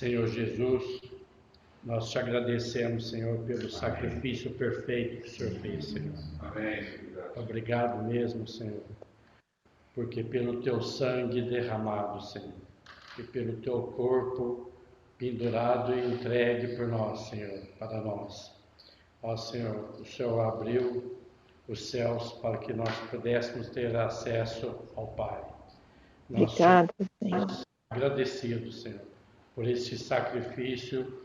Senhor Jesus, nós te agradecemos, Senhor, pelo sacrifício perfeito que o Senhor fez, Senhor. Amém. Obrigado mesmo, Senhor, porque pelo teu sangue derramado, Senhor, e pelo teu corpo pendurado e entregue por nós, Senhor, para nós. Ó Senhor, o Senhor abriu os céus para que nós pudéssemos ter acesso ao Pai. Obrigado, Senhor. Agradecidos, Senhor, por esse sacrifício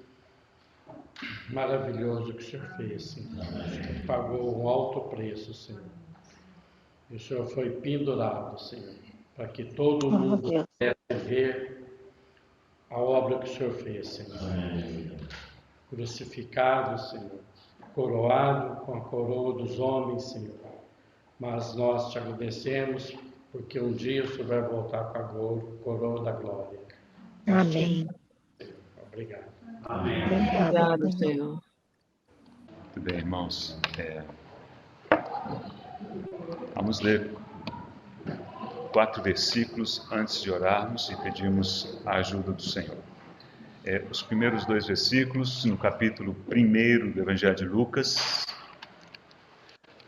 maravilhoso que o Senhor fez, Senhor. O Senhor pagou um alto preço, Senhor. E o Senhor foi pendurado, Senhor, para que todo mundo pudesse ver a obra que o Senhor fez, Senhor. Crucificado, Senhor, coroado com a coroa dos homens, Senhor. Mas nós te agradecemos, porque um dia o Senhor vai voltar com a coroa da glória. Amém. Obrigado. Amém. Obrigado, Senhor. Muito bem, irmãos. Vamos ler 4 versículos antes de orarmos e pedirmos a ajuda do Senhor. Os primeiros 2 versículos, no capítulo 1 do Evangelho de Lucas.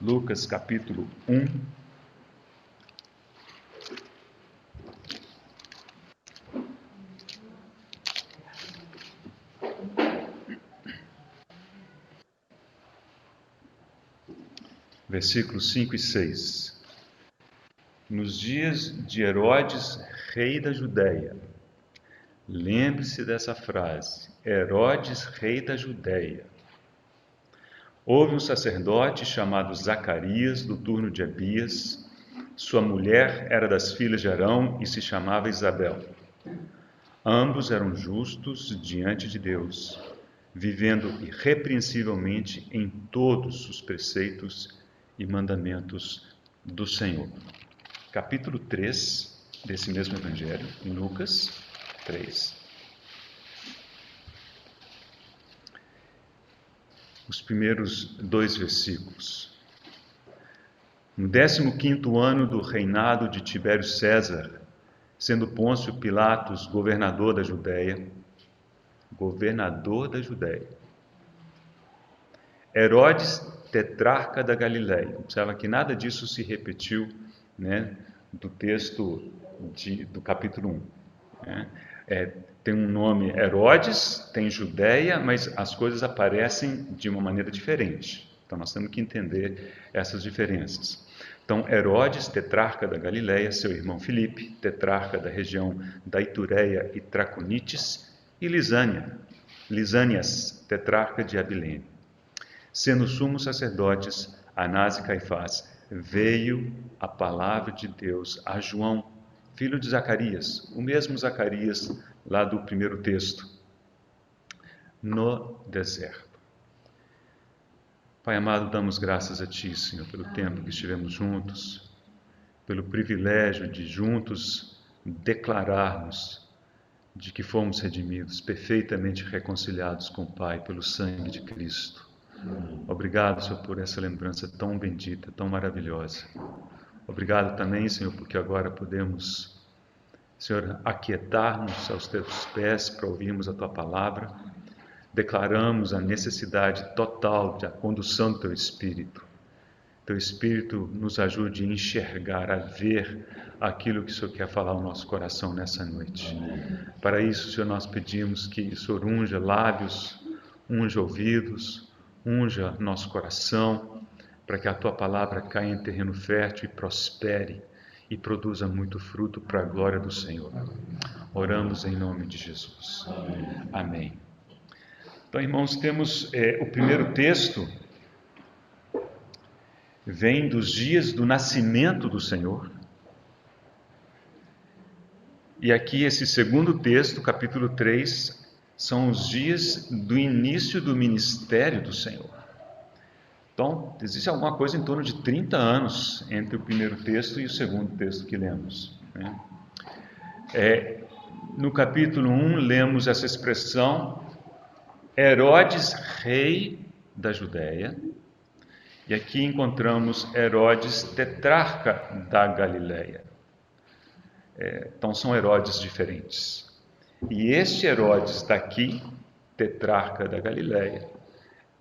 Lucas, capítulo 1. Versículos 5 e 6. Nos dias de Herodes, rei da Judéia. Lembre-se dessa frase. Herodes, rei da Judéia. Houve um sacerdote chamado Zacarias, do turno de Abias. Sua mulher era das filhas de Arão e se chamava Isabel. Ambos eram justos diante de Deus, vivendo irrepreensivelmente em todos os preceitos e mandamentos do Senhor. Capítulo 3 desse mesmo Evangelho, em Lucas 3. Os primeiros 2 versículos. No 15º ano do reinado de Tibério César, sendo Pôncio Pilatos governador da Judéia, Herodes, tetrarca da Galileia. Observa que nada disso se repetiu, né, do texto do capítulo 1. Tem um nome Herodes, tem Judéia, mas as coisas aparecem de uma maneira diferente. Então nós temos que entender essas diferenças. Então Herodes, tetrarca da Galileia, seu irmão Filipe, tetrarca da região da Itureia e Traconites, e Lisânias, tetrarca de Abilene. Sendo sumos sacerdotes Anás e Caifás, veio a palavra de Deus a João, filho de Zacarias, o mesmo Zacarias lá do primeiro texto, no deserto. Pai amado, damos graças a Ti, Senhor, pelo tempo que estivemos juntos, pelo privilégio de juntos declararmos de que fomos redimidos, perfeitamente reconciliados com o Pai pelo sangue de Cristo. Obrigado, Senhor, por essa lembrança tão bendita, tão maravilhosa. Obrigado também, Senhor, porque agora podemos, Senhor, aquietar-nos aos Teus pés para ouvirmos a Tua palavra. Declaramos a necessidade total da condução do Teu Espírito. Teu Espírito nos ajude a enxergar, a ver aquilo que o Senhor quer falar ao nosso coração nessa noite. Para isso, Senhor, nós pedimos que o Senhor unja lábios, unja ouvidos, unja nosso coração, para que a Tua palavra caia em terreno fértil e prospere e produza muito fruto para a glória do Senhor. Oramos em nome de Jesus. Amém. Então, irmãos, temos o primeiro texto, vem dos dias do nascimento do Senhor. E aqui esse segundo texto, capítulo 3, são os dias do início do ministério do Senhor. Então, existe alguma coisa em torno de 30 anos entre o primeiro texto e o segundo texto que lemos, né? No capítulo 1, lemos essa expressão, Herodes, rei da Judéia. E aqui encontramos Herodes, tetrarca da Galileia. Então, são Herodes diferentes. E este Herodes daqui, tetrarca da Galileia,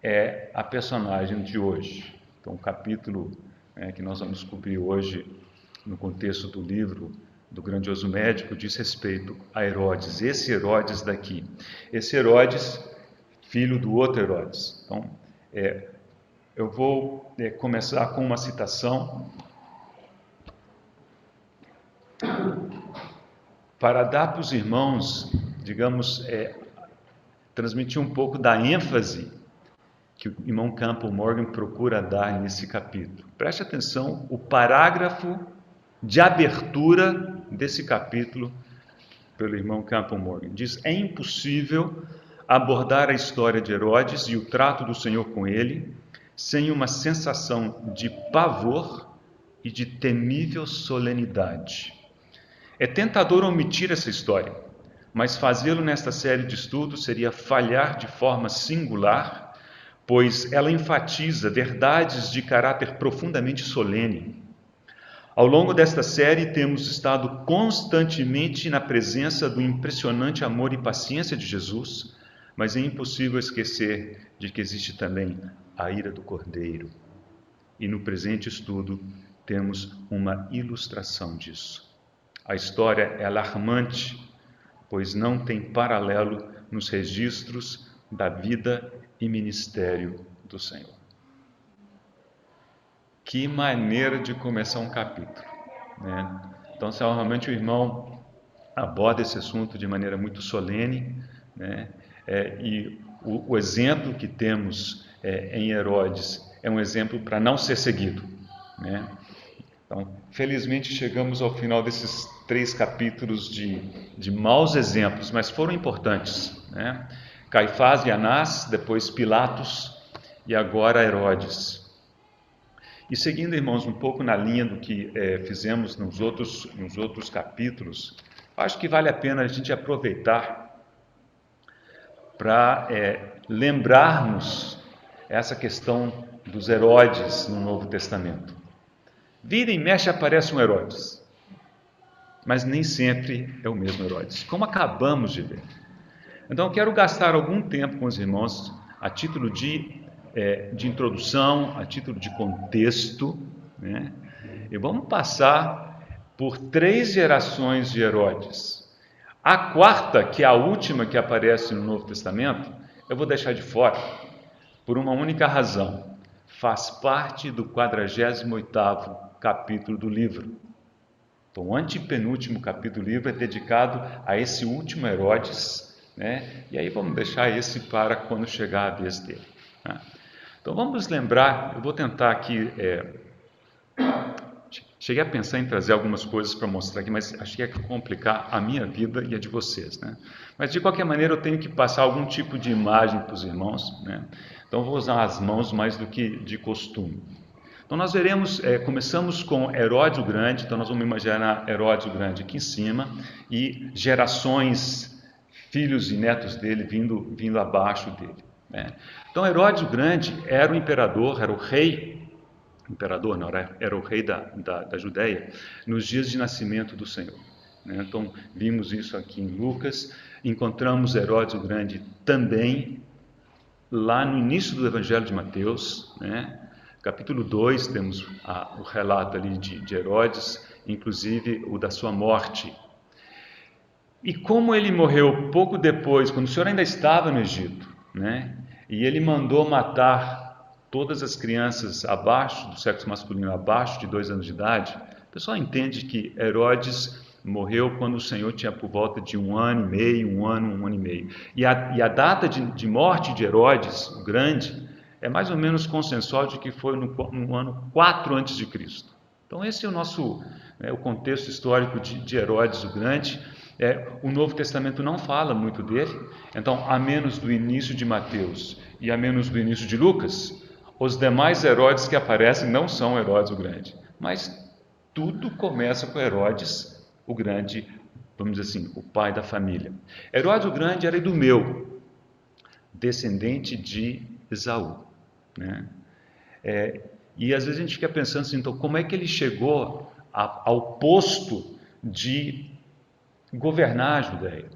é a personagem de hoje. Então, o capítulo que nós vamos descobrir hoje, no contexto do livro do Grandioso Médico, diz respeito a Herodes, esse Herodes daqui. Esse Herodes, filho do outro Herodes. Então, eu vou começar com uma citação para dar para os irmãos, digamos, transmitir um pouco da ênfase que o irmão Campbell Morgan procura dar nesse capítulo. Preste atenção, o parágrafo de abertura desse capítulo pelo irmão Campbell Morgan. Diz: é impossível abordar a história de Herodes e o trato do Senhor com ele sem uma sensação de pavor e de temível solenidade. É tentador omitir essa história, mas fazê-lo nesta série de estudos seria falhar de forma singular, pois ela enfatiza verdades de caráter profundamente solene. Ao longo desta série, temos estado constantemente na presença do impressionante amor e paciência de Jesus, mas é impossível esquecer de que existe também a ira do Cordeiro. E no presente estudo, temos uma ilustração disso. A história é alarmante, pois não tem paralelo nos registros da vida e ministério do Senhor. Que maneira de começar um capítulo, né? Então, realmente o irmão aborda esse assunto de maneira muito solene, né? E o exemplo que temos em Herodes é um exemplo para não ser seguido, né? Então, felizmente chegamos ao final desses 3 capítulos de maus exemplos, mas foram importantes, né? Caifás e Anás, depois Pilatos e agora Herodes. E seguindo, irmãos, um pouco na linha do que fizemos nos outros capítulos, acho que vale a pena a gente aproveitar para lembrarmos essa questão dos Herodes no Novo Testamento. Vira e mexe aparece um Herodes, mas nem sempre é o mesmo Herodes, como acabamos de ver. Então, eu quero gastar algum tempo com os irmãos a título de introdução, a título de contexto, né? E vamos passar por 3 gerações de Herodes. A quarta, que é a última que aparece no Novo Testamento, eu vou deixar de fora, por uma única razão: faz parte do 48º capítulo do livro. Então, o antepenúltimo capítulo do livro é dedicado a esse último Herodes, né? E aí vamos deixar esse para quando chegar a vez dele, né? Então vamos lembrar, eu vou tentar aqui, cheguei a pensar em trazer algumas coisas para mostrar aqui, mas achei que ia complicar a minha vida e a de vocês, né? Mas de qualquer maneira eu tenho que passar algum tipo de imagem para os irmãos, né? Então vou usar as mãos mais do que de costume. Então nós veremos, começamos com Herodes o Grande, então nós vamos imaginar Herodes o Grande aqui em cima e gerações, filhos e netos dele vindo abaixo dele, né? Então Herodes o Grande era o imperador, era o rei, era o rei da Judéia nos dias de nascimento do Senhor, né? Então vimos isso aqui em Lucas, encontramos Herodes o Grande também lá no início do Evangelho de Mateus, né? Capítulo 2, temos o relato ali de Herodes, inclusive o da sua morte. E como ele morreu pouco depois, quando o Senhor ainda estava no Egito, né? E ele mandou matar todas as crianças abaixo do sexo masculino, abaixo de 2 anos de idade, o pessoal entende que Herodes morreu quando o Senhor tinha por volta de 1 ano e meio, 1 ano e meio. E a data de morte de Herodes, o Grande, é mais ou menos consensual de que foi no ano 4 a.C. Então esse é o nosso o contexto histórico de Herodes o Grande. O Novo Testamento não fala muito dele, então a menos do início de Mateus e a menos do início de Lucas, os demais Herodes que aparecem não são Herodes o Grande, mas tudo começa com Herodes o Grande, vamos dizer assim, o pai da família. Herodes o Grande era Idumeu, descendente de Esaú, né? E às vezes a gente fica pensando assim, então como é que ele chegou ao posto de governar a Judéia?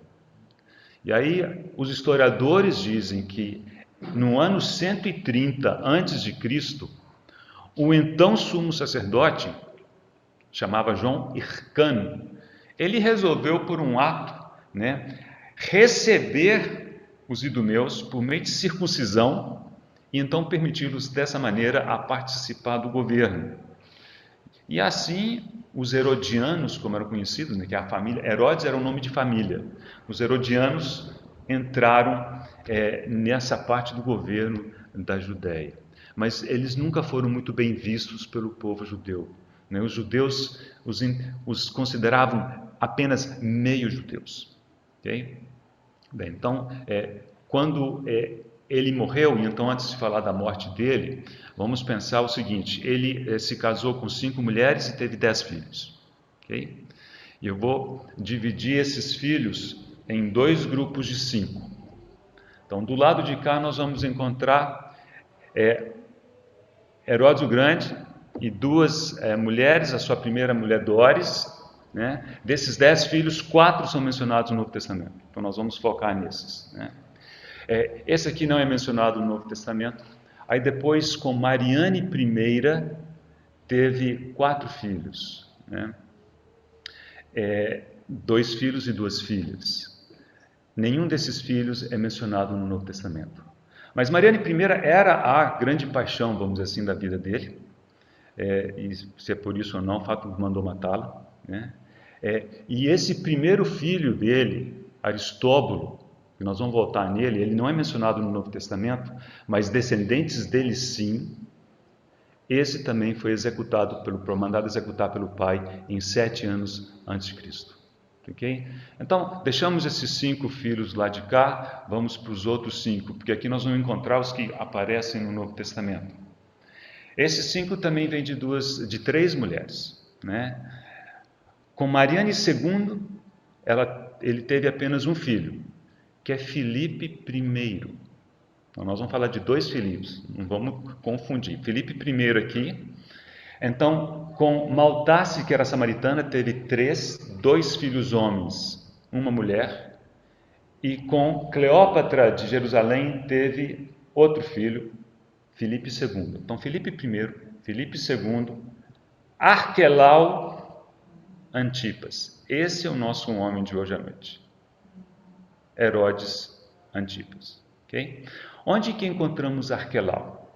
E aí os historiadores dizem que no ano 130 antes de Cristo, o então sumo sacerdote, chamava João Hircano, ele resolveu por um ato, né, receber os idumeus por meio de circuncisão e então permiti-los dessa maneira a participar do governo. E assim os herodianos, como eram conhecidos, né, que a família Herodes era um nome de família, os herodianos entraram nessa parte do governo da Judéia. Mas eles nunca foram muito bem vistos pelo povo judeu, né? Os judeus os consideravam apenas meio-judeus. Okay? Bem, então, quando ele morreu, e então antes de falar da morte dele, vamos pensar o seguinte: ele se casou com 5 mulheres e teve 10 filhos. Okay? E eu vou dividir esses filhos em 2 grupos de 5. Então, do lado de cá nós vamos encontrar Herodes o Grande e 2 mulheres, a sua primeira mulher Dóris, né? Desses 10 filhos, 4 são mencionados no Novo Testamento. Então nós vamos focar nesses, né? Esse aqui não é mencionado no Novo Testamento. Aí depois, com Mariane I, teve 4 filhos, né? 2 filhos e 2 filhas. Nenhum desses filhos é mencionado no Novo Testamento. Mas Mariane I era a grande paixão, vamos dizer assim, da vida dele. E se é por isso ou não, o fato mandou matá-la, né? E esse primeiro filho dele, Aristóbulo, que nós vamos voltar nele, ele não é mencionado no Novo Testamento, mas descendentes dele sim. Esse também foi mandado executar pelo pai em 7 anos antes de Cristo. Okay? Então, deixamos esses 5 filhos lá de cá, vamos para os outros 5, porque aqui nós vamos encontrar os que aparecem no Novo Testamento. Esses 5 também vêm de 3 mulheres, né? Com Mariane II, ele teve apenas um filho, que é Filipe I. Então, nós vamos falar de 2 Filipes, não vamos confundir. Filipe I aqui. Então, com Maltace, que era samaritana, teve 2 filhos homens, uma mulher. E com Cleópatra de Jerusalém teve outro filho, Filipe II. Então, Filipe I, Filipe II, Arquelau, Antipas. Esse é o nosso homem de hoje à noite. Herodes Antipas. Okay? Onde que encontramos Arquelau?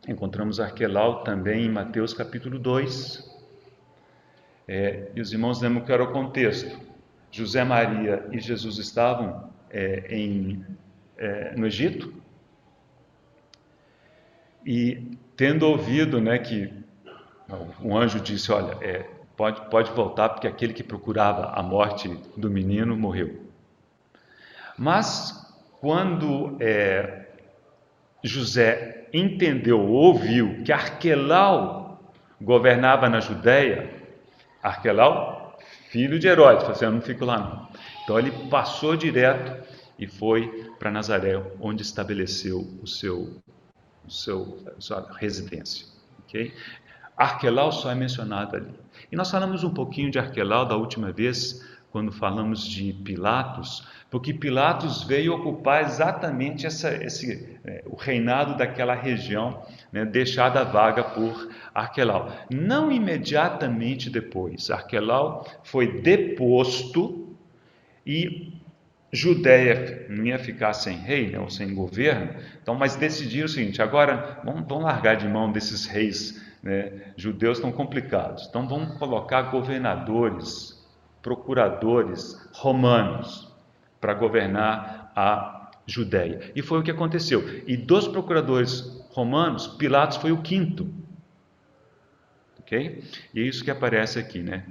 Encontramos Arquelau também em Mateus capítulo 2. E os irmãos lembram que era o contexto. José, Maria e Jesus estavam no Egito. E tendo ouvido, né, que um anjo disse, olha, pode voltar porque aquele que procurava a morte do menino morreu. Mas quando José entendeu, ouviu que Arquelau governava na Judéia, Arquelau, filho de Herodes, falou assim, eu não fico lá não. Então ele passou direto e foi para Nazaré, onde estabeleceu sua residência. Okay? Arquelau só é mencionado ali. E nós falamos um pouquinho de Arquelau da última vez, quando falamos de Pilatos, porque Pilatos veio ocupar exatamente o reinado daquela região, né, deixada vaga por Arquelau. Não imediatamente depois, Arquelau foi deposto e Judéia não ia ficar sem rei, né, ou sem governo, então, mas decidiram o seguinte, agora vamos largar de mão desses reis, né, judeus tão complicados, então vamos colocar governadores, procuradores romanos para governar a Judéia. E foi o que aconteceu. E dos procuradores romanos, Pilatos foi o 5º. Okay? E é isso que aparece aqui, né?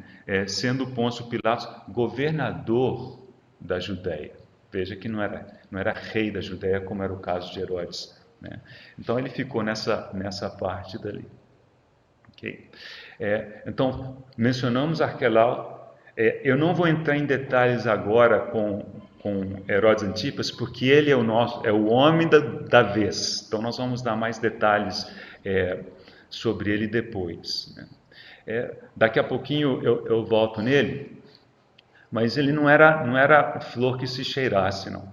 Sendo Pôncio Pilatos governador da Judéia. Veja que não era rei da Judéia, como era o caso de Herodes, né? Então ele ficou nessa parte dali. Okay? Então, mencionamos Arquelau. Eu não vou entrar em detalhes agora com Herodes Antipas, porque ele é o homem da vez. Então, nós vamos dar mais detalhes sobre ele depois, né? Daqui a pouquinho eu volto nele, mas ele não era flor que se cheirasse, não.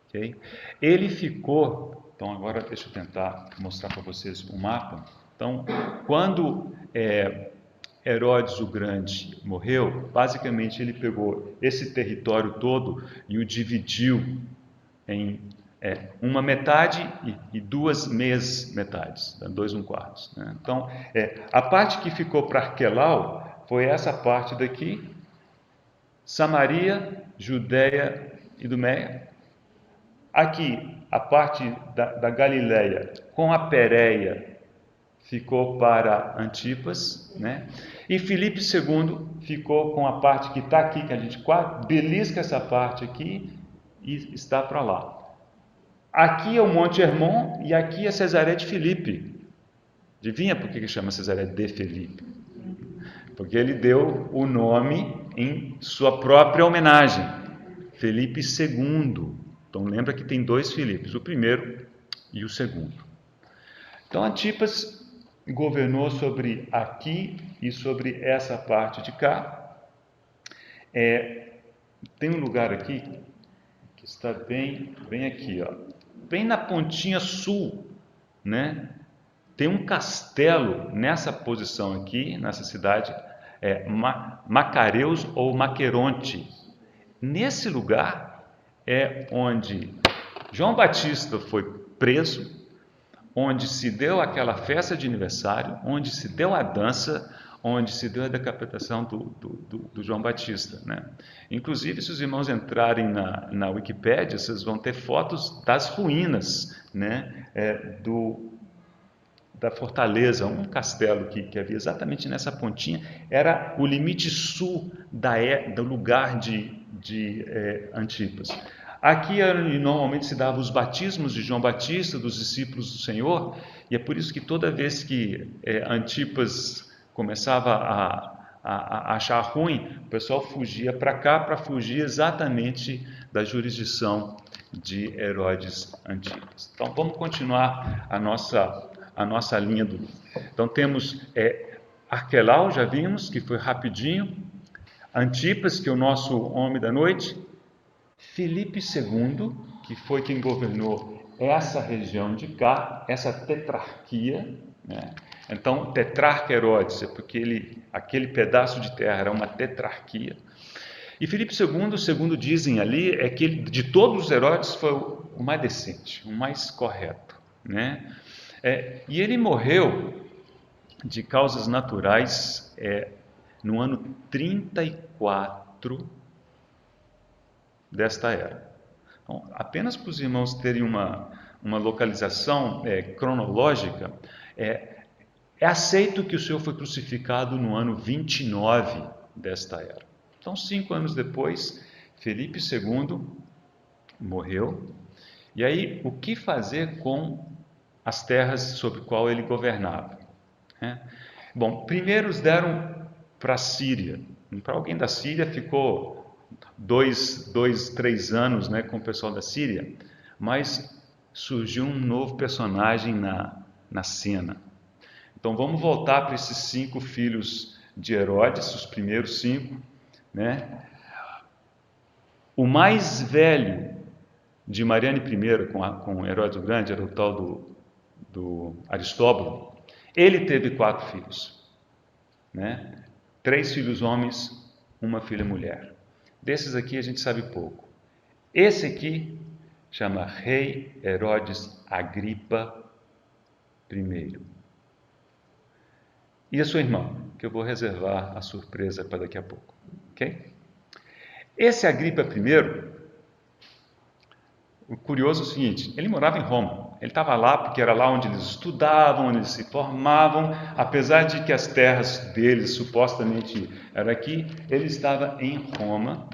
Okay? Ele ficou... Então, agora deixa eu tentar mostrar para vocês o mapa. Então, quando Herodes o Grande morreu, basicamente ele pegou esse território todo e o dividiu em uma metade e duas meias metades, 2 1/4. Né? Então, a parte que ficou para Arquelau foi essa parte daqui, Samaria, Judéia e Idumeia. Aqui, a parte da Galileia com a Pérea ficou para Antipas, né? E Filipe II ficou com a parte que está aqui, que a gente belisca essa parte aqui e está para lá. Aqui é o Monte Hermon e aqui é Cesareia de Filipe. Adivinha por que chama Cesareia de Filipe? Porque ele deu o nome em sua própria homenagem, Filipe II. Então lembra que tem 2 Filipes, o primeiro e o segundo. Então Antipas governou sobre aqui e sobre essa parte de cá. Tem um lugar aqui que está bem aqui, ó, bem na pontinha sul, né? Tem um castelo nessa posição aqui, nessa cidade, Macareus ou Maqueronte. Nesse lugar é onde João Batista foi preso, onde se deu aquela festa de aniversário, onde se deu a dança, onde se deu a decapitação do João Batista, né? Inclusive, se os irmãos entrarem na Wikipédia, vocês vão ter fotos das ruínas, né? Da fortaleza, um castelo que havia exatamente nessa pontinha, era o limite sul do lugar de Antipas. Aqui normalmente se dava os batismos de João Batista, dos discípulos do Senhor, e é por isso que toda vez que Antipas começava a achar ruim, o pessoal fugia para cá para fugir exatamente da jurisdição de Herodes Antipas. Então vamos continuar a nossa linha do... Então temos Arquelau, já vimos, que foi rapidinho, Antipas, que é o nosso homem da noite, Filipe II, que foi quem governou essa região de cá, essa tetrarquia, né? Então, tetrarca Herodes, porque aquele pedaço de terra era uma tetrarquia. E Filipe II, segundo dizem ali, é que ele, de todos os Herodes, foi o mais decente, o mais correto, né? E ele morreu de causas naturais no ano 34 desta era. Então, apenas para os irmãos terem uma localização cronológica, é aceito que o Senhor foi crucificado no ano 29 desta era. Então, 5 anos depois, Filipe II morreu. E aí, o que fazer com as terras sobre qual ele governava? Bom, primeiro os deram para a Síria. Para alguém da Síria ficou 3 anos, né, com o pessoal da Síria, mas surgiu um novo personagem na cena. Então vamos voltar para esses 5 filhos de Herodes, os primeiros 5, né? O mais velho de Mariane I com Herodes o Grande era o tal do Aristóbulo. Ele teve 4 filhos, né? 3 filhos homens, 1 filha mulher. Desses aqui a gente sabe pouco. Esse aqui chama Rei Herodes Agripa I. E a sua irmã, que eu vou reservar a surpresa para daqui a pouco. Ok? Esse Agripa I, o curioso é o seguinte, ele morava em Roma. Ele estava lá porque era lá onde eles estudavam, onde eles se formavam. Apesar de que as terras deles supostamente eram aqui, ele estava em Roma.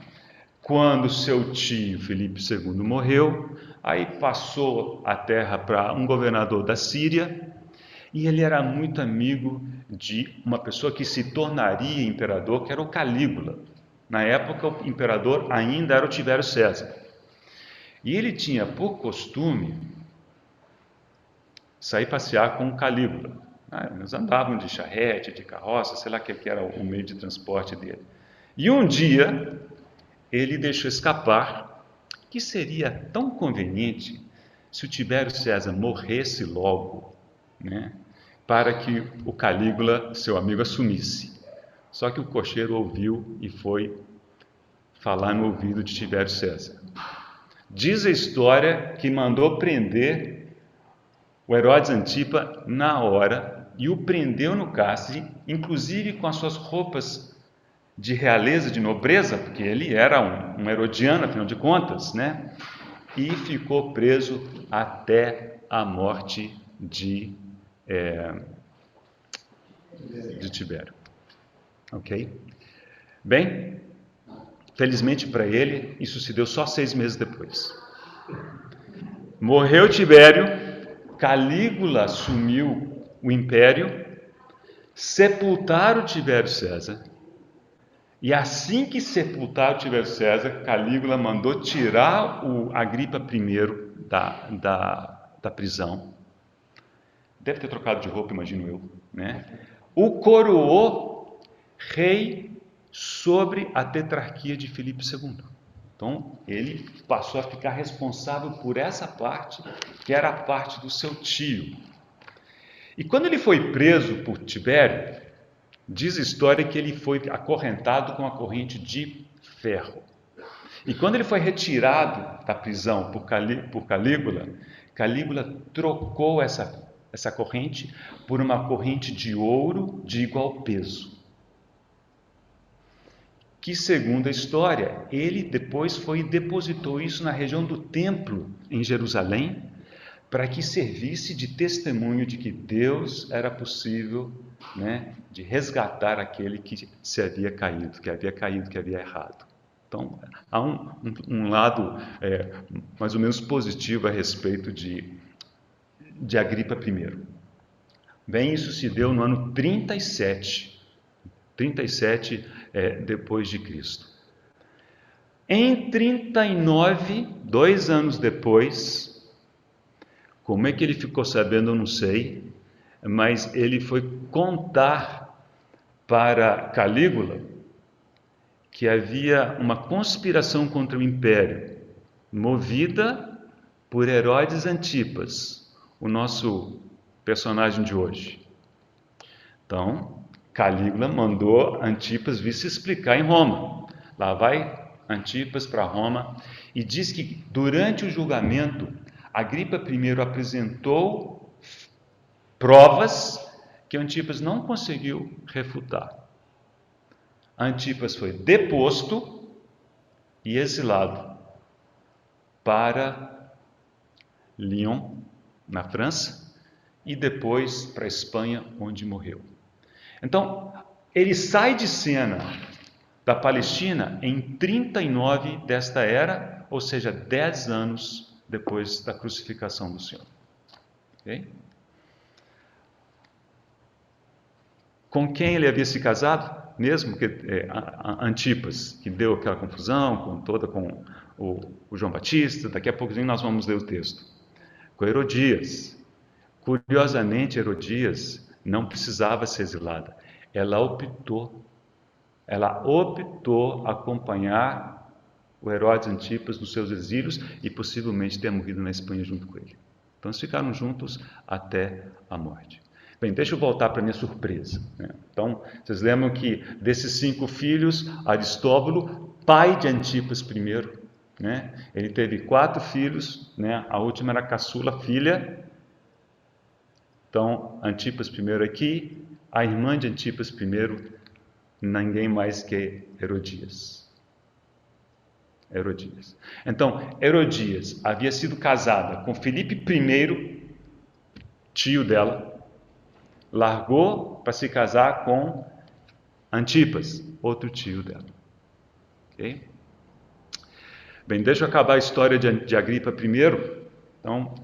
Quando seu tio Filipe II morreu, aí passou a terra para um governador da Síria, e ele era muito amigo de uma pessoa que se tornaria imperador, que era o Calígula. Na época, o imperador ainda era o Tiberio César. E ele tinha por costume sair passear com o Calígula. Eles andavam de charrete, de carroça, sei lá o que era o meio de transporte dele. E um dia, ele deixou escapar que seria tão conveniente se o Tibério César morresse logo, né, para que o Calígula, seu amigo, assumisse. Só que o cocheiro ouviu e foi falar no ouvido de Tibério César. Diz a história que mandou prender o Herodes Antipa na hora e o prendeu no cárcere, inclusive com as suas roupas de realeza, de nobreza, porque ele era um herodiano, afinal de contas, né? E ficou preso até a morte de Tibério. Ok? Bem, felizmente para ele, isso se deu só 6 meses depois. Morreu Tibério, Calígula assumiu o império, sepultaram Tibério César, e assim que sepultaram Tibério César, Calígula mandou tirar o Agripa I da prisão. Deve ter trocado de roupa, imagino eu, né? O coroou rei sobre a tetrarquia de Filipe II. Então, ele passou a ficar responsável por essa parte, que era a parte do seu tio. E quando ele foi preso por Tibério, diz a história que ele foi acorrentado com a corrente de ferro. E quando ele foi retirado da prisão por Calígula, Calígula trocou essa corrente por uma corrente de ouro de igual peso. Que, segundo a história, ele depois foi e depositou isso na região do templo em Jerusalém, para que servisse de testemunho de que Deus era possível, né, de resgatar aquele que se havia caído, que havia errado. Então, há um lado mais ou menos positivo a respeito de Agripa I. Bem, isso se deu no ano 37 depois de Cristo. Em 39, 2 anos depois, como é que ele ficou sabendo, eu não sei, mas ele foi contar para Calígula que havia uma conspiração contra o império, movida por Herodes Antipas, o nosso personagem de hoje. Então, Calígula mandou Antipas vir se explicar em Roma. Lá vai Antipas para Roma e diz que durante o julgamento, Agripa I apresentou provas que Antipas não conseguiu refutar. Antipas foi deposto e exilado para Lyon, na França, e depois para a Espanha, onde morreu. Então, ele sai de cena da Palestina em 39 desta era, ou seja, 10 anos depois da crucificação do Senhor. Okay? Com quem ele havia se casado? Mesmo que Antipas, que deu aquela confusão com o João Batista. Daqui a pouquinho nós vamos ler o texto. Com Herodias. Curiosamente, Herodias não precisava ser exilada. Ela optou acompanhar o Herodes Antipas nos seus exílios e possivelmente ter morrido na Espanha junto com ele. Então eles ficaram juntos até a morte. Bem, deixa eu voltar para a minha surpresa, né? Então, vocês lembram que desses 5 filhos, Aristóbulo, pai de Antipas I, né? Ele teve 4 filhos, né? A última era a caçula filha. Então, Antipas I aqui, a irmã de Antipas I, ninguém mais que Herodias. Então, Herodias havia sido casada com Filipe I, tio dela, largou para se casar com Antipas, outro tio dela. Ok? Bem, deixa eu acabar a história de Agripa I. Então,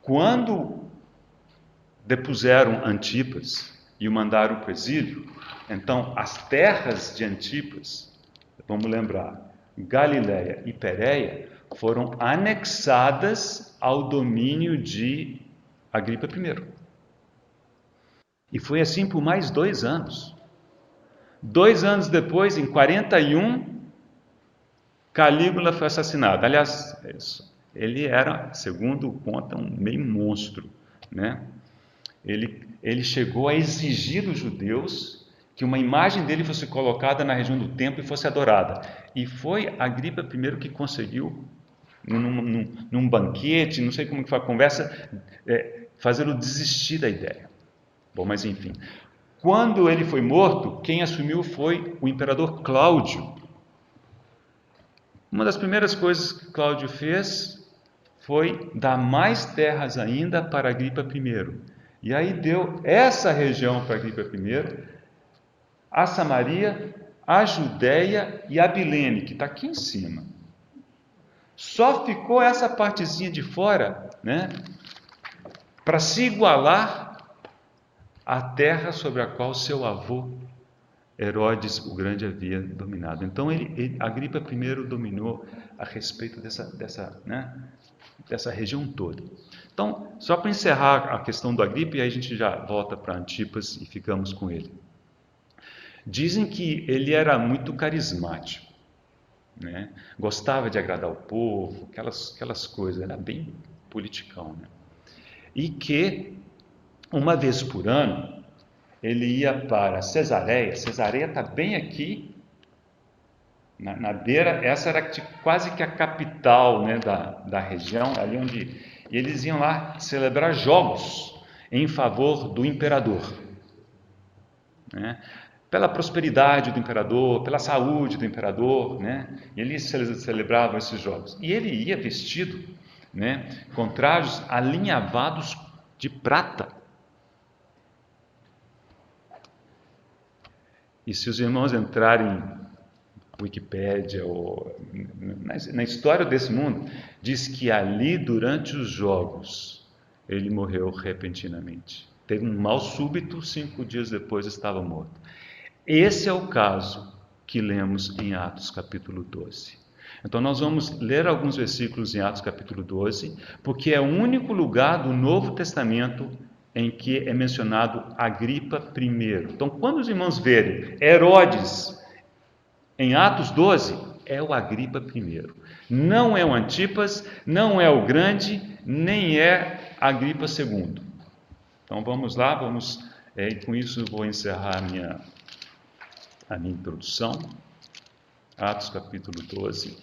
quando depuseram Antipas e o mandaram para o exílio, então as terras de Antipas, vamos lembrar, Galiléia e Pérea, foram anexadas ao domínio de Agripa I. E foi assim por mais 2 anos. 2 anos depois, em 41, Calígula foi assassinado. Aliás, ele era, segundo conta, um meio monstro, né? Ele chegou a exigir dos judeus que uma imagem dele fosse colocada na região do templo e fosse adorada. E foi Agripa I que conseguiu, num banquete, não sei como que foi a conversa, fazê-lo desistir da ideia. Bom, mas enfim. Quando ele foi morto, quem assumiu foi o imperador Cláudio. Uma das primeiras coisas que Cláudio fez foi dar mais terras ainda para Agripa I. E aí deu essa região para Agripa I, a Samaria, a Judéia e a Abilene, que está aqui em cima. Só ficou essa partezinha de fora, né, para se igualar à terra sobre a qual seu avô Herodes o Grande havia dominado. Então, Agripa I dominou a respeito dessa região toda. Então, só para encerrar a questão do Agripa, e aí a gente já volta para Antipas e ficamos com ele. Dizem que ele era muito carismático, né? Gostava de agradar o povo, aquelas coisas, era bem politicão, né? E que, uma vez por ano, ele ia para Cesareia. Cesareia está bem aqui, na beira, essa era quase que a capital, né, da região, ali onde... E eles iam lá celebrar jogos em favor do imperador, né? Pela prosperidade do imperador, pela saúde do imperador, né? E eles celebravam esses jogos. E ele ia vestido, né, com trajos alinhavados de prata. E se os irmãos entrarem na Wikipédia ou na história desse mundo, diz que ali, durante os jogos, ele morreu repentinamente. Teve um mal súbito, 5 dias depois estava morto. Esse é o caso que lemos em Atos capítulo 12. Então nós vamos ler alguns versículos em Atos capítulo 12, porque é o único lugar do Novo Testamento em que é mencionado Agripa I. Então, quando os irmãos verem Herodes em Atos 12, é o Agripa I. Não é o Antipas, não é o Grande, nem é Agripa II. Então vamos lá, e com isso eu vou encerrar a minha introdução. Atos capítulo 12.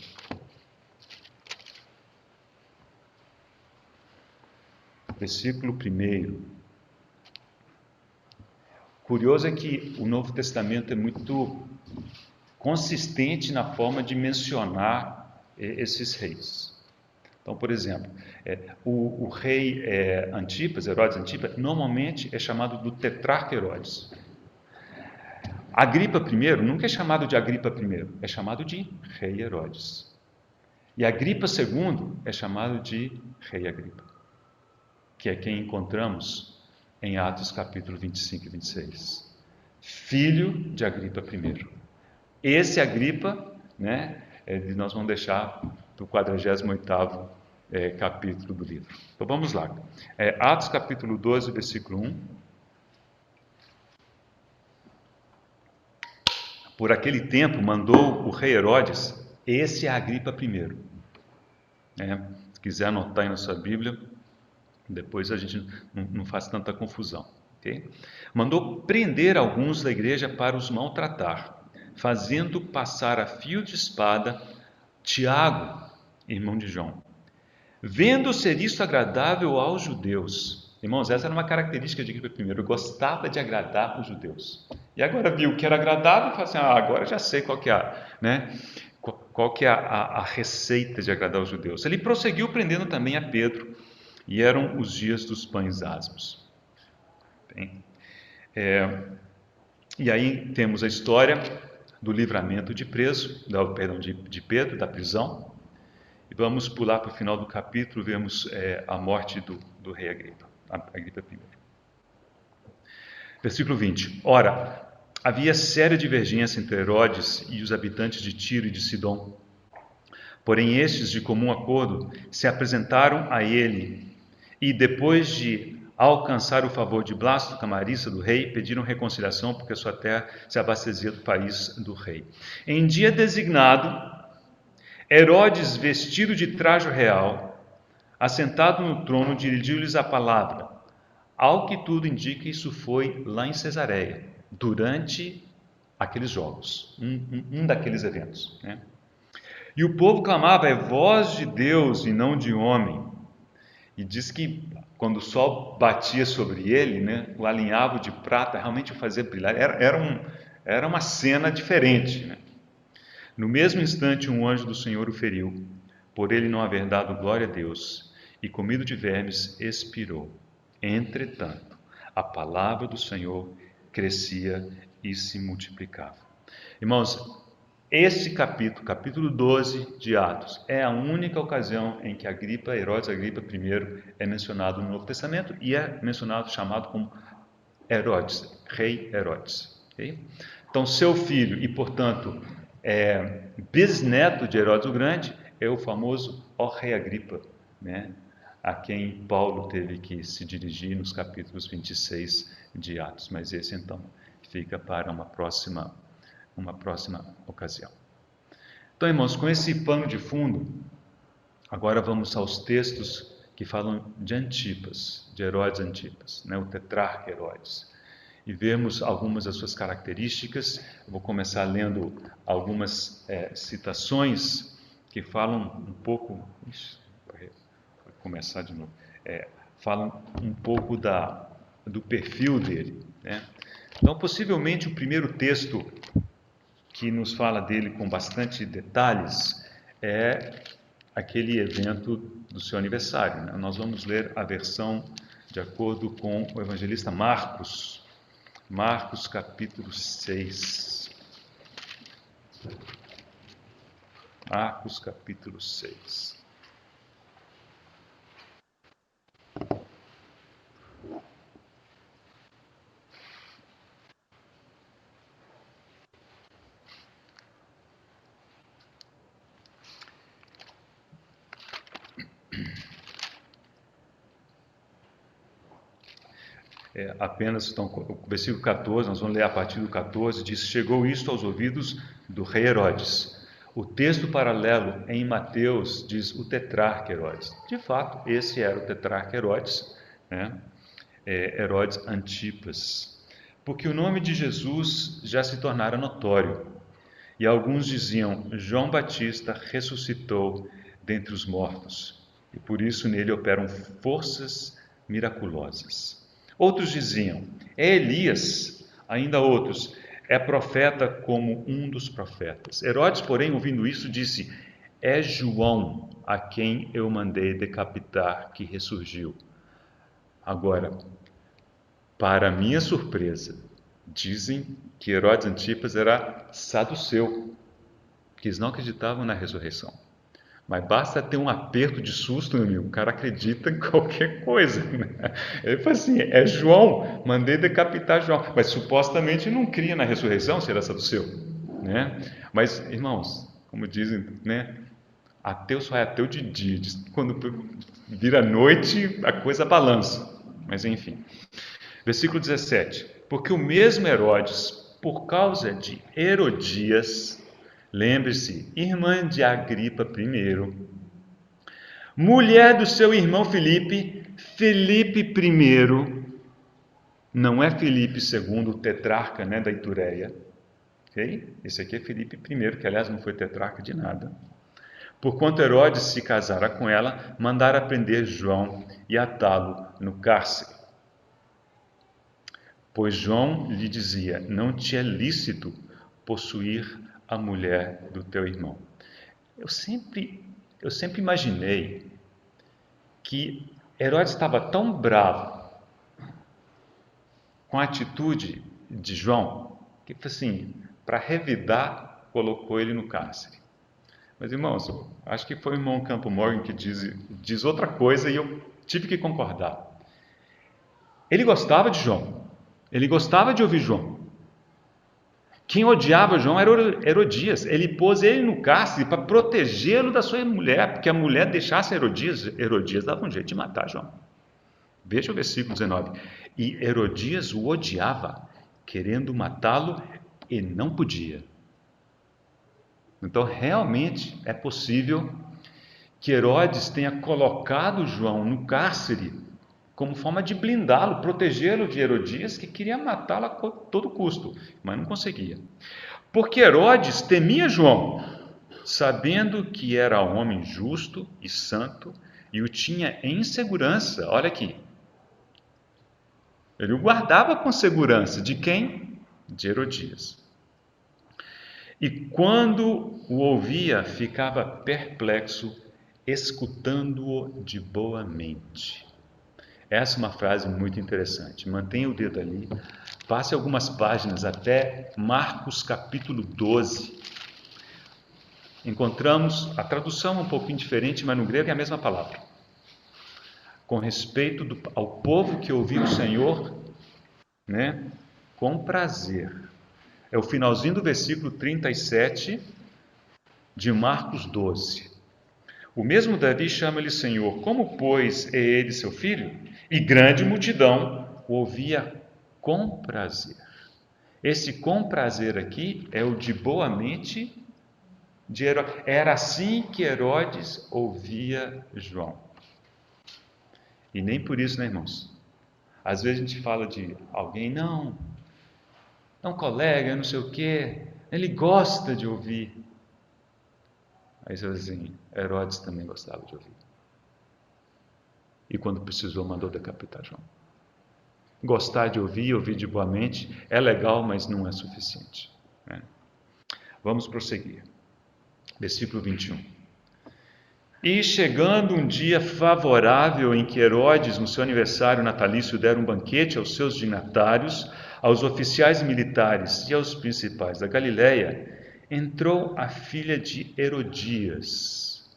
Versículo 1. Curioso é que o Novo Testamento é muito consistente na forma de mencionar esses reis. Então, por exemplo, o rei Antipas, Herodes Antipas, normalmente é chamado do tetrarca Herodes. Agripa I nunca é chamado de Agripa I, é chamado de rei Herodes. E Agripa II é chamado de rei Agripa, que é quem encontramos em Atos capítulo 25 e 26. Filho de Agripa I. Esse Agripa, né, nós vamos deixar do 48º capítulo do livro. Então vamos lá. Atos capítulo 12, versículo 1. Por aquele tempo mandou o rei Herodes, esse é Agripa I. Se quiser anotar aí na sua Bíblia, depois a gente não faz tanta confusão. Okay? Mandou prender alguns da igreja para os maltratar, fazendo passar a fio de espada Tiago, irmão de João. Vendo ser isto agradável aos judeus. Irmãos, essa era uma característica de Agripa I, gostava de agradar os judeus. E agora viu que era agradável e falou assim, agora já sei qual que é, né? Qual que é a receita de agradar os judeus. Ele prosseguiu prendendo também a Pedro, e eram os dias dos pães asmos. Bem, e aí temos a história do livramento de Pedro, da prisão. E vamos pular para o final do capítulo, vemos a morte do rei Agripa I. Versículo 20. Ora, havia séria divergência entre Herodes e os habitantes de Tiro e de Sidom. Porém, estes, de comum acordo, se apresentaram a ele e, depois de alcançar o favor de Blasto, camarista do rei, pediram reconciliação porque a sua terra se abastecia do país do rei. Em dia designado, Herodes, vestido de traje real, assentado no trono, dirigiu-lhes a palavra. Ao que tudo indica, isso foi lá em Cesareia, durante aqueles jogos, um daqueles eventos, né? E o povo clamava: é voz de Deus e não de homem. E diz que quando o sol batia sobre ele, né, o alinhavo de prata realmente o fazia brilhar. Era uma cena diferente, né? No mesmo instante, um anjo do Senhor o feriu, por ele não haver dado glória a Deus, e comido de vermes, expirou. Entretanto, a palavra do Senhor crescia e se multiplicava. Irmãos, este capítulo 12 de Atos, é a única ocasião em que Herodes Agripa I é mencionado no Novo Testamento e é mencionado, chamado como Herodes, rei Herodes. Okay? Então, seu filho e, portanto, bisneto de Herodes o Grande é o famoso ó rei Agripa, né? A quem Paulo teve que se dirigir nos capítulos 26 de Atos. Mas esse, então, fica para uma próxima ocasião. Então, irmãos, com esse pano de fundo, agora vamos aos textos que falam de Antipas, de Herodes Antipas, né, o tetrarca Herodes, e vemos algumas das suas características. Eu vou começar lendo algumas citações que falam um pouco... Vou começar de novo. Falam um pouco do perfil dele, né? Então, possivelmente, o primeiro texto que nos fala dele com bastante detalhes é aquele evento do seu aniversário, né? Nós vamos ler a versão de acordo com o evangelista Marcos. Marcos capítulo 6. Marcos capítulo 6. Apenas, então, o versículo 14, nós vamos ler a partir do 14, diz: chegou isto aos ouvidos do rei Herodes. O texto paralelo em Mateus diz o tetrarca Herodes. De fato, esse era o tetrarca Herodes, né? Herodes Antipas. Porque o nome de Jesus já se tornara notório. E alguns diziam: João Batista ressuscitou dentre os mortos, e por isso nele operam forças miraculosas. Outros diziam: é Elias. Ainda outros: é profeta como um dos profetas. Herodes, porém, ouvindo isso, disse: é João, a quem eu mandei decapitar, que ressurgiu. Agora, para minha surpresa, dizem que Herodes Antipas era saduceu, que eles não acreditavam na ressurreição. Mas basta ter um aperto de susto, meu amigo, o cara acredita em qualquer coisa, né? Ele fala assim: é João, mandei decapitar João. Mas supostamente não cria na ressurreição, se era saduceu, né? Mas, irmãos, como dizem, né? Ateu só é ateu de dia. Quando vira noite, a coisa balança. Mas enfim. Versículo 17. Porque o mesmo Herodes, por causa de Herodias, lembre-se, irmã de Agripa I, mulher do seu irmão Filipe, Filipe I, não é Filipe II, o tetrarca, né, da Itureia, ok? Esse aqui é Filipe I, que aliás não foi tetrarca de nada. Porquanto Herodes se casara com ela, mandara prender João e atá-lo no cárcere. Pois João lhe dizia: não te é lícito possuir a mulher do teu irmão. Eu sempre imaginei que Herodes estava tão bravo com a atitude de João, que assim, para revidar, colocou ele no cárcere. Mas, irmãos, acho que foi o irmão Campo Morgan que diz outra coisa e eu tive que concordar. Ele gostava de João, ele gostava de ouvir João. Quem odiava João era Herodias. Ele pôs ele no cárcere para protegê-lo da sua mulher, porque a mulher deixasse Herodias. Herodias dava um jeito de matar João. Veja o versículo 19. E Herodias o odiava, querendo matá-lo, e não podia. Então, realmente é possível que Herodes tenha colocado João no cárcere como forma de blindá-lo, protegê-lo de Herodias, que queria matá-lo a todo custo, mas não conseguia. Porque Herodes temia João, sabendo que era homem justo e santo, e o tinha em segurança. Olha aqui. Ele o guardava com segurança. De quem? De Herodias. E quando o ouvia, ficava perplexo, escutando-o de boa mente. Essa é uma frase muito interessante. Mantenha o dedo ali. Passe algumas páginas até Marcos capítulo 12. Encontramos a tradução um pouquinho diferente, mas no grego é a mesma palavra. Com respeito ao povo que ouvia o Senhor, né, com prazer. É o finalzinho do versículo 37 de Marcos 12. O mesmo Davi chama-lhe Senhor. Como, pois, é ele seu filho? E grande multidão o ouvia com prazer. Esse com prazer aqui é o de boa mente de Herodes. Era assim que Herodes ouvia João. E nem por isso, né, irmãos? Às vezes a gente fala de alguém, não, é um colega, não sei o quê, ele gosta de ouvir. Aí você diz assim, Herodes também gostava de ouvir. E quando precisou, mandou decapitar João. Gostar de ouvir, ouvir de boa mente, é legal, mas não é suficiente, né? Vamos prosseguir. Versículo 21. E chegando um dia favorável em que Herodes, no seu aniversário natalício, dera um banquete aos seus dignatários, aos oficiais militares e aos principais da Galileia, entrou a filha de Herodias.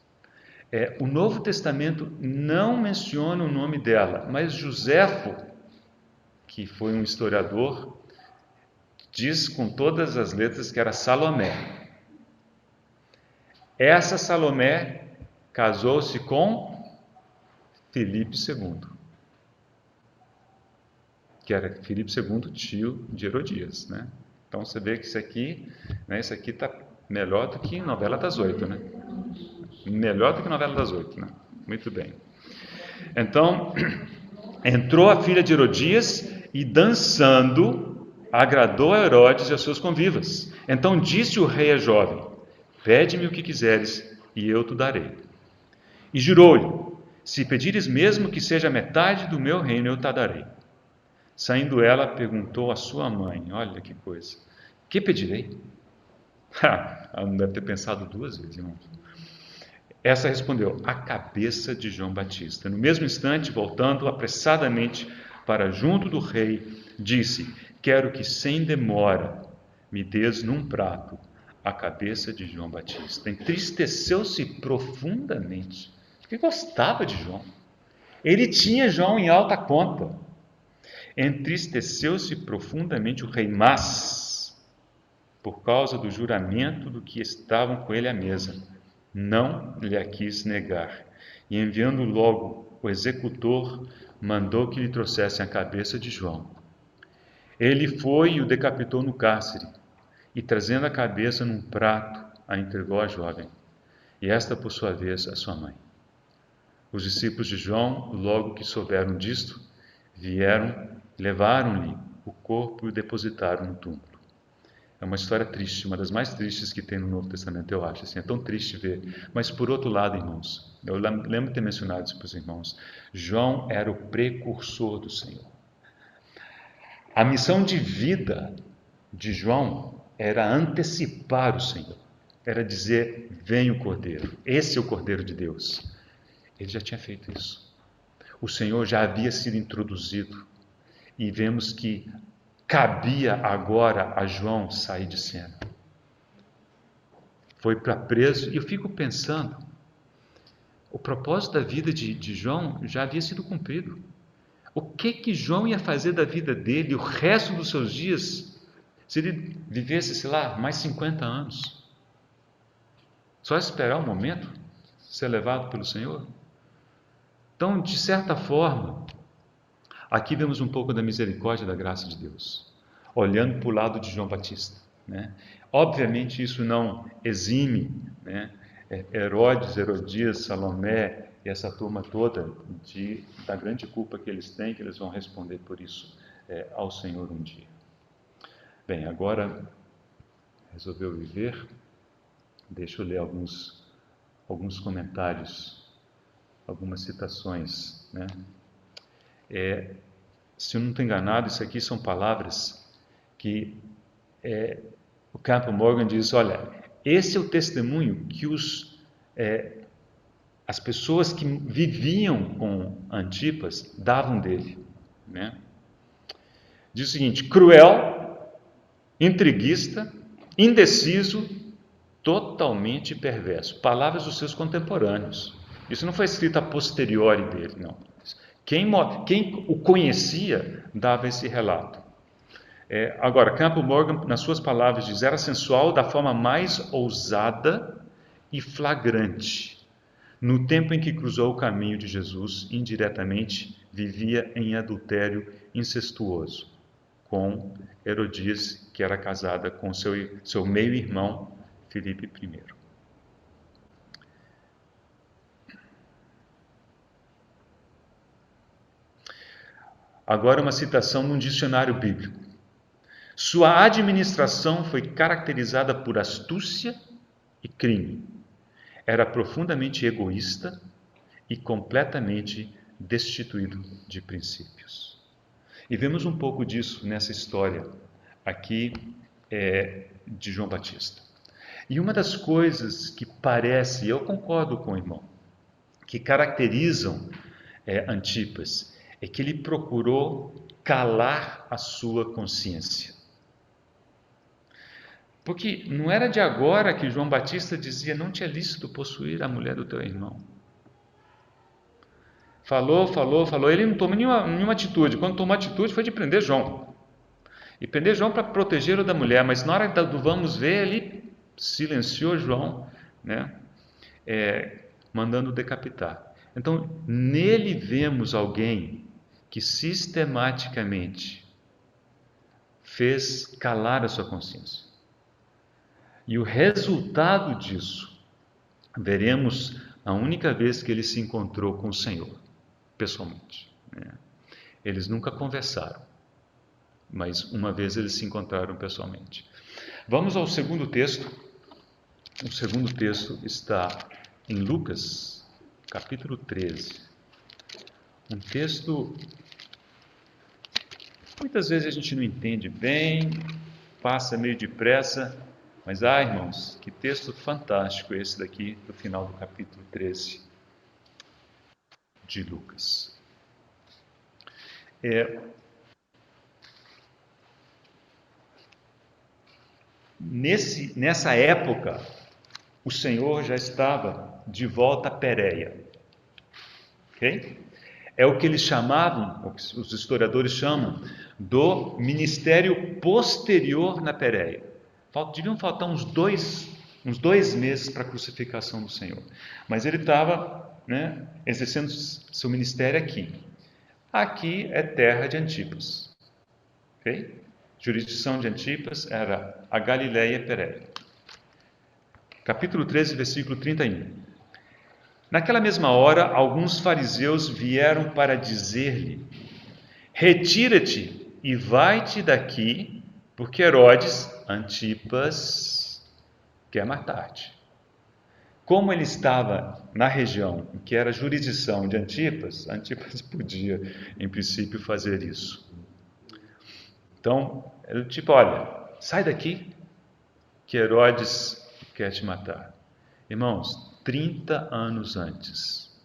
O Novo Testamento não menciona o nome dela, mas Joséfo, que foi um historiador, diz com todas as letras que era Salomé. Essa Salomé casou-se com Filipe II, que era Filipe II, tio de Herodias, né? Então você vê que isso aqui está melhor do que novela das 8, né? Melhor do que novela das 8, né? Muito bem. Então, entrou a filha de Herodias e, dançando, agradou a Herodes e aos seus convivas. Então disse o rei à jovem: pede-me o que quiseres e eu te darei. E jurou-lhe: se pedires mesmo que seja metade do meu reino, eu te darei. Saindo ela, perguntou à sua mãe: olha que coisa, que pedirei? Ela não deve ter pensado duas vezes, irmãos. Essa respondeu: a cabeça de João Batista. No mesmo instante, voltando apressadamente para junto do rei, disse: quero que sem demora me des num prato a cabeça de João Batista. Entristeceu-se profundamente, porque gostava de João. Ele tinha João em alta conta. Entristeceu-se profundamente o rei, mas, por causa do juramento do que estavam com ele à mesa, não lhe a quis negar. E enviando logo o executor, mandou que lhe trouxessem a cabeça de João. Ele foi e o decapitou no cárcere, e trazendo a cabeça num prato, a entregou à jovem, e esta, por sua vez, a sua mãe. Os discípulos de João, logo que souberam disto, vieram, levaram-lhe o corpo e o depositaram no túmulo. É uma história triste, uma das mais tristes que tem no Novo Testamento, eu acho. Assim, é tão triste ver. Mas, por outro lado, irmãos, eu lembro de ter mencionado isso para os irmãos, João era o precursor do Senhor. A missão de vida de João era antecipar o Senhor. Era dizer: vem o Cordeiro, esse é o Cordeiro de Deus. Ele já tinha feito isso. O Senhor já havia sido introduzido. E vemos que cabia agora a João sair de cena. Foi para preso, e eu fico pensando, o propósito da vida de João já havia sido cumprido. O que João ia fazer da vida dele, o resto dos seus dias, se ele vivesse, sei lá, mais 50 anos? Só esperar o momento de ser levado pelo Senhor? Então, de certa forma, aqui vemos um pouco da misericórdia e da graça de Deus, olhando para o lado de João Batista, né? Obviamente isso não exime, né, Herodes, Herodias, Salomé e essa turma toda da grande culpa que eles têm, que eles vão responder por isso ao Senhor um dia. Bem, agora resolveu viver. Deixa eu ler alguns comentários, algumas citações, né? Se eu não estou enganado, isso aqui são palavras que o Campbell Morgan diz: olha, esse é o testemunho que as pessoas que viviam com Antipas davam dele, né? Diz o seguinte: cruel, intriguista, indeciso, totalmente perverso. Palavras dos seus contemporâneos. Isso não foi escrito a posteriori dele, não. Quem o conhecia dava esse relato. Agora, Campbell Morgan, nas suas palavras, diz: era sensual da forma mais ousada e flagrante. No tempo em que cruzou o caminho de Jesus, indiretamente vivia em adultério incestuoso com Herodias, que era casada com seu meio-irmão, Filipe I. Agora uma citação num dicionário bíblico. Sua administração foi caracterizada por astúcia e crime. Era profundamente egoísta e completamente destituído de princípios. E vemos um pouco disso nessa história aqui de João Batista. E uma das coisas que parece, eu concordo com o irmão, que caracterizam Antipas, é que ele procurou calar a sua consciência. Porque não era de agora que João Batista dizia: não te é lícito possuir a mulher do teu irmão. Falou, ele não tomou nenhuma atitude. Quando tomou atitude foi de prender João. E prender João para protegê-lo da mulher, mas na hora do vamos ver, ele silenciou João, né? Mandando decapitar. Então, nele vemos alguém que sistematicamente fez calar a sua consciência. E o resultado disso, veremos a única vez que ele se encontrou com o Senhor, pessoalmente, né? Eles nunca conversaram, mas uma vez eles se encontraram pessoalmente. Vamos ao segundo texto. O segundo texto está em Lucas, capítulo 13. Um texto, muitas vezes a gente não entende bem, passa meio depressa, mas, irmãos, que texto fantástico esse daqui, do final do capítulo 13 de Lucas. Nessa época, o Senhor já estava de volta a Pérea. Ok? É o que eles chamavam, o que os historiadores chamam, do ministério posterior na Pérea. Deviam faltar uns dois meses para a crucificação do Senhor. Mas ele estava, né, exercendo seu ministério aqui. Aqui é terra de Antipas. Ok? Jurisdição de Antipas era a Galileia e Pérea. Capítulo 13, versículo 31. Naquela mesma hora, alguns fariseus vieram para dizer-lhe: retira-te e vai-te daqui, porque Herodes, Antipas, quer matar-te. Como ele estava na região que era jurisdição de Antipas, Antipas podia, em princípio, fazer isso. Então, ele olha, sai daqui, que Herodes quer te matar. Irmãos, 30 anos antes,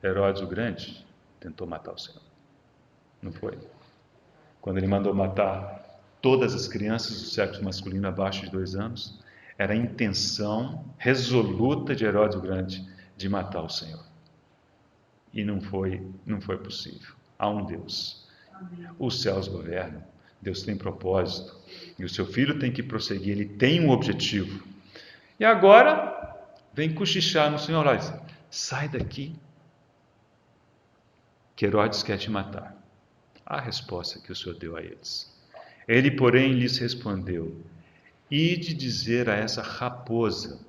Herodes o Grande tentou matar o Senhor. Não foi? Quando ele mandou matar todas as crianças do sexo masculino abaixo de 2 anos, era a intenção resoluta de Herodes o Grande de matar o Senhor. E não foi possível. Há um Deus. Os céus governam, Deus tem propósito, e o seu filho tem que prosseguir, ele tem um objetivo. E agora, vem cochichar no Senhor: olha, sai daqui, que Herodes quer te matar. A resposta que o Senhor deu a eles. Ele, porém, lhes respondeu: ide dizer a essa raposa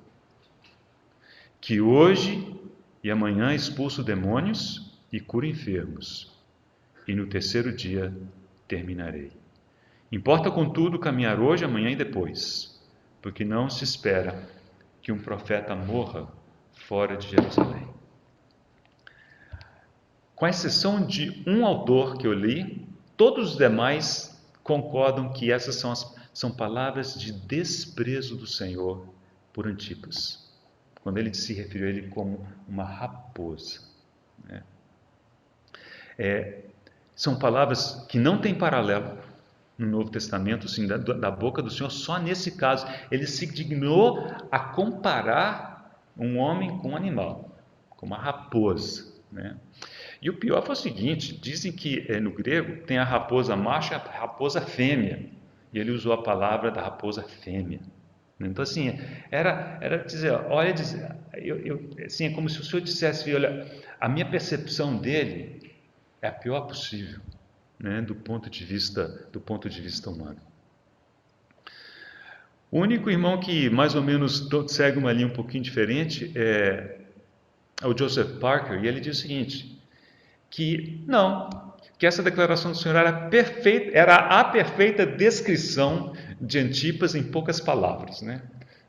que hoje e amanhã expulso demônios e curo enfermos, e no terceiro dia terminarei. Importa, contudo, caminhar hoje, amanhã e depois, porque não se espera que um profeta morra fora de Jerusalém. Com exceção de um autor que eu li, todos os demais concordam que essas são palavras de desprezo do Senhor por Antipas, quando ele se referiu a ele como uma raposa, né? São palavras que não têm paralelo no Novo Testamento, assim, da boca do Senhor. Só nesse caso ele se dignou a comparar um homem com um animal, com uma raposa, né? E o pior foi o seguinte: dizem que no grego tem a raposa macho e a raposa fêmea, e ele usou a palavra da raposa fêmea. Então, assim, era dizer, olha, assim, é como se o Senhor dissesse, olha, a minha percepção dele é a pior possível, né, do ponto de vista humano. O único irmão que mais ou menos segue uma linha um pouquinho diferente é o Joseph Parker, e ele diz o seguinte, que essa declaração do Senhor era a perfeita descrição de Antipas em poucas palavras, né?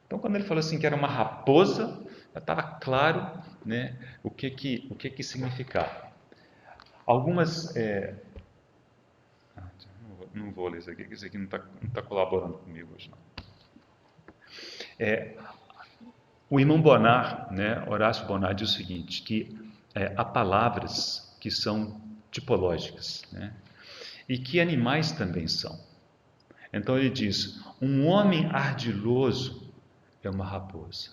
Então, quando ele falou assim que era uma raposa, já estava claro, né, o que significava. Algumas... não vou ler isso aqui não está colaborando comigo hoje, não. O irmão Bonar, né, Horácio Bonar, diz o seguinte, que há palavras que são tipológicas, né, e que animais também são. Então ele diz, um homem ardiloso é uma raposa,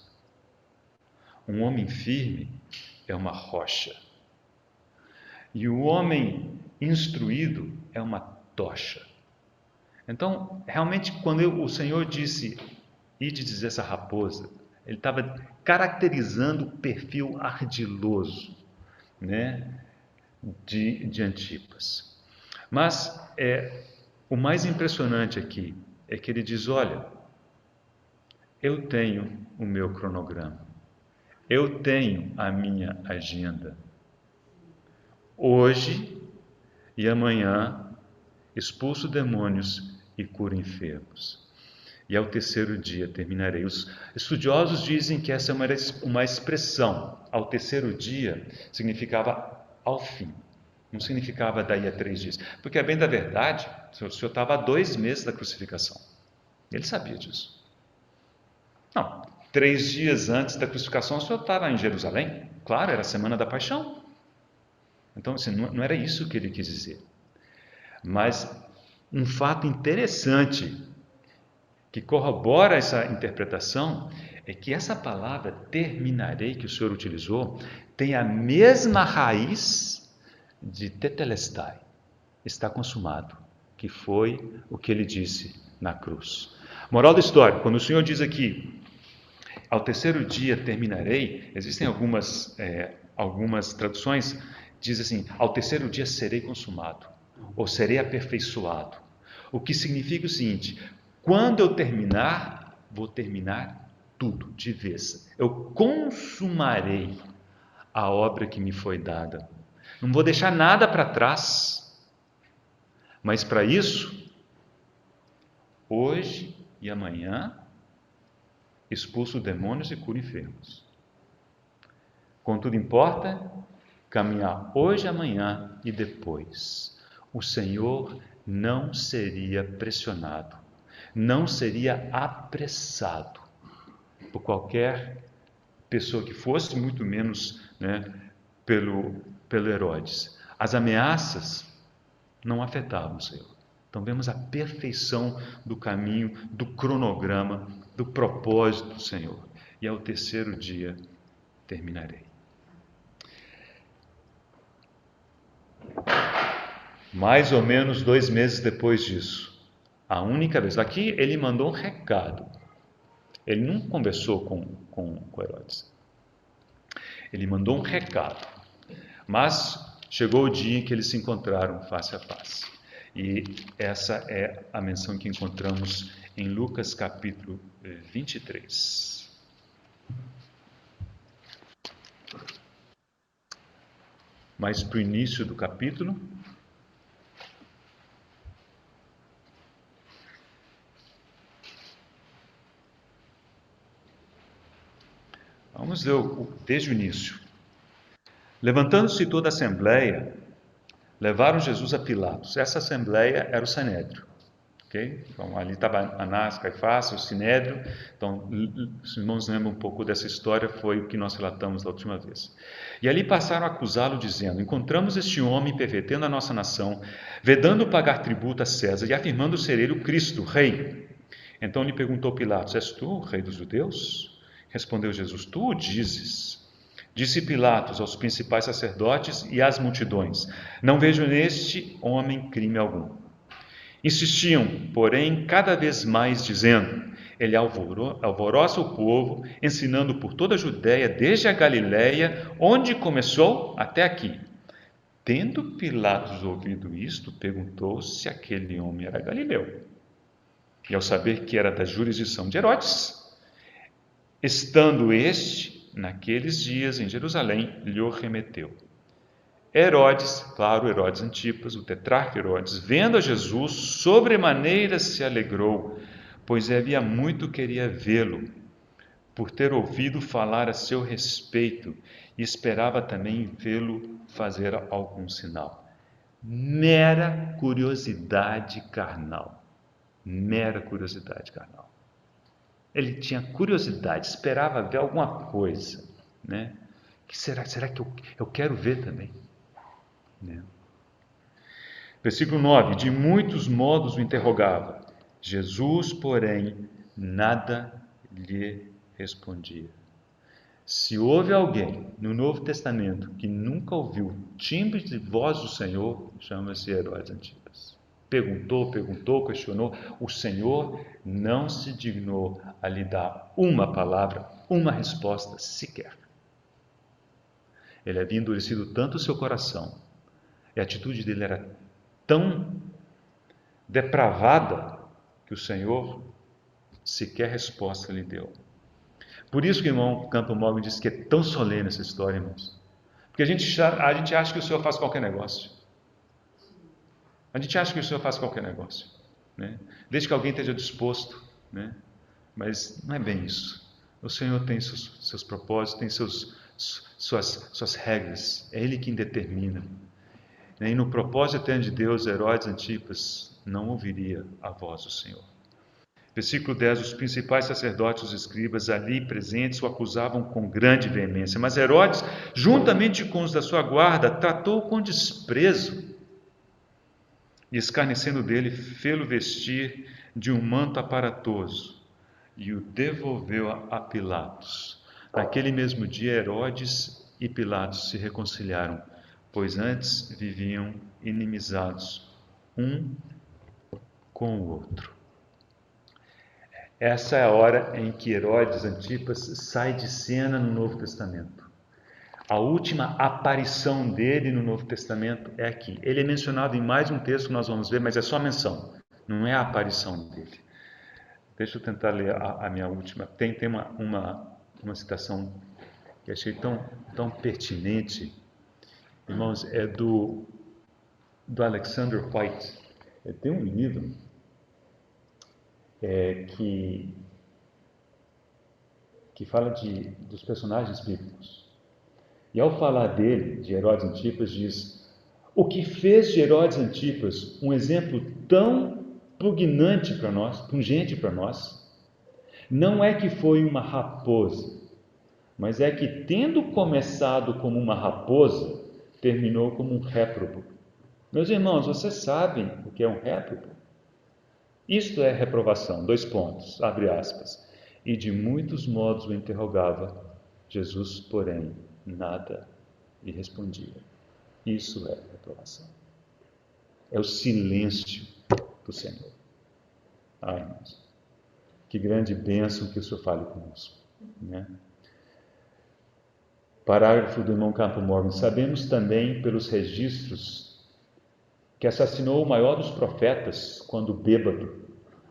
um homem firme é uma rocha, e o homem instruído é uma tocha. Então, realmente, quando o Senhor disse, ide dizer essa raposa, ele estava caracterizando o perfil ardiloso, né, de Antipas. Mas o mais impressionante aqui é que ele diz, olha, eu tenho o meu cronograma, eu tenho a minha agenda. Hoje e amanhã expulso demônios e curo enfermos. E ao terceiro dia terminarei. Os estudiosos dizem que essa é uma expressão. Ao terceiro dia significava ao fim. Não significava daí a 3 dias. Porque, a bem da verdade, o Senhor estava há 2 meses da crucificação. Ele sabia disso. Não, 3 dias antes da crucificação, o Senhor estava em Jerusalém. Claro, era a semana da paixão. Então, assim, não era isso que ele quis dizer. Mas um fato interessante que corrobora essa interpretação é que essa palavra terminarei que o Senhor utilizou tem a mesma raiz de tetelestai, está consumado, que foi o que ele disse na cruz. Moral da história, quando o Senhor diz aqui, ao terceiro dia terminarei, existem algumas traduções, diz assim, ao terceiro dia serei consumado, ou serei aperfeiçoado, o que significa o seguinte, quando eu terminar, vou terminar tudo de vez. Eu consumarei a obra que me foi dada. Não vou deixar nada para trás. Mas para isso, hoje e amanhã, expulso demônios e curo enfermos. Contudo, importa caminhar hoje, amanhã e depois. O Senhor não seria pressionado, não seria apressado por qualquer pessoa que fosse, muito menos, né, pelo Herodes. As ameaças não afetavam o Senhor. Então vemos a perfeição do caminho, do cronograma, do propósito do Senhor. E ao terceiro dia terminarei. Mais ou menos 2 meses depois disso, a única vez, aqui ele mandou um recado. Ele não conversou com Herodes. Ele mandou um recado. Mas chegou o dia em que eles se encontraram face a face. E essa é a menção que encontramos em Lucas capítulo 23. Mas para o início do capítulo, vamos ler desde o início. Levantando-se toda a assembleia, levaram Jesus a Pilatos. Essa assembleia era o Sinédrio. Okay? Então, ali estava Anás, Caifás, o Sinédrio. Então, os irmãos lembram um pouco dessa história, foi o que nós relatamos da última vez. E ali passaram a acusá-lo, dizendo: encontramos este homem pervertendo a nossa nação, vedando pagar tributo a César e afirmando ser ele o Cristo, o rei. Então lhe perguntou Pilatos: és tu o rei dos judeus? Respondeu Jesus: tu o dizes. Disse Pilatos aos principais sacerdotes e às multidões: não vejo neste homem crime algum. Insistiam, porém, cada vez mais, dizendo: ele alvoroça o povo, ensinando por toda a Judéia, desde a Galiléia, onde começou, até aqui. Tendo Pilatos ouvido isto, perguntou se aquele homem era galileu. E ao saber que era da jurisdição de Herodes, estando este naqueles dias em Jerusalém, lhe o remeteu. Herodes, claro, Herodes Antipas, o tetrarca Herodes, vendo a Jesus, sobremaneira se alegrou, pois havia muito queria vê-lo, por ter ouvido falar a seu respeito, e esperava também vê-lo fazer algum sinal. Mera curiosidade carnal. Mera curiosidade carnal. Ele tinha curiosidade, esperava ver alguma coisa, né? Que será que eu quero ver também? Né? Versículo 9: de muitos modos o interrogava. Jesus, porém, nada lhe respondia. Se houve alguém no Novo Testamento que nunca ouviu o timbre de voz do Senhor, chama-se Herodes Antipas. Perguntou, questionou. O Senhor não se dignou a lhe dar uma palavra, uma resposta sequer. Ele havia endurecido tanto o seu coração, e a atitude dele era tão depravada, que o Senhor sequer resposta lhe deu. Por isso que o irmão Campo Móvel diz que é tão solene essa história, irmãos. Porque a gente acha que o Senhor faz qualquer negócio. A gente acha que o Senhor faz qualquer negócio, né? Desde que alguém esteja disposto, né? Mas não é bem isso. O Senhor tem seus propósitos, tem suas regras. É Ele quem determina. E no propósito eterno de Deus, Herodes Antipas não ouviria a voz do Senhor. Versículo 10: os principais sacerdotes e os escribas ali presentes o acusavam com grande veemência, mas Herodes, juntamente com os da sua guarda, tratou-o com desprezo e, escarnecendo dele, fê-lo vestir de um manto aparatoso e o devolveu a Pilatos. Naquele mesmo dia, Herodes e Pilatos se reconciliaram, pois antes viviam inimizados um com o outro. Essa é a hora em que Herodes Antipas sai de cena no Novo Testamento. A última aparição dele no Novo Testamento é aqui. Ele é mencionado em mais um texto que nós vamos ver, mas é só menção, não é a aparição dele. Deixa eu tentar ler a minha última. Tem uma citação que achei tão pertinente. Irmãos, é do Alexander White. Tem um livro que fala dos personagens bíblicos. E ao falar dele, de Herodes Antipas, diz: o que fez de Herodes Antipas um exemplo tão pungente para nós, não é que foi uma raposa, mas é que, tendo começado como uma raposa, terminou como um réprobo. Meus irmãos, vocês sabem o que é um réprobo? Isto é reprovação, abre aspas. E de muitos modos o interrogava, Jesus, porém, nada lhe respondia. Isso é reprovação. É o silêncio do Senhor. Ai, irmãos, que grande bênção que o Senhor fale conosco, né? Parágrafo do irmão Campo Morgan. Sabemos também pelos registros que assassinou o maior dos profetas quando bêbado,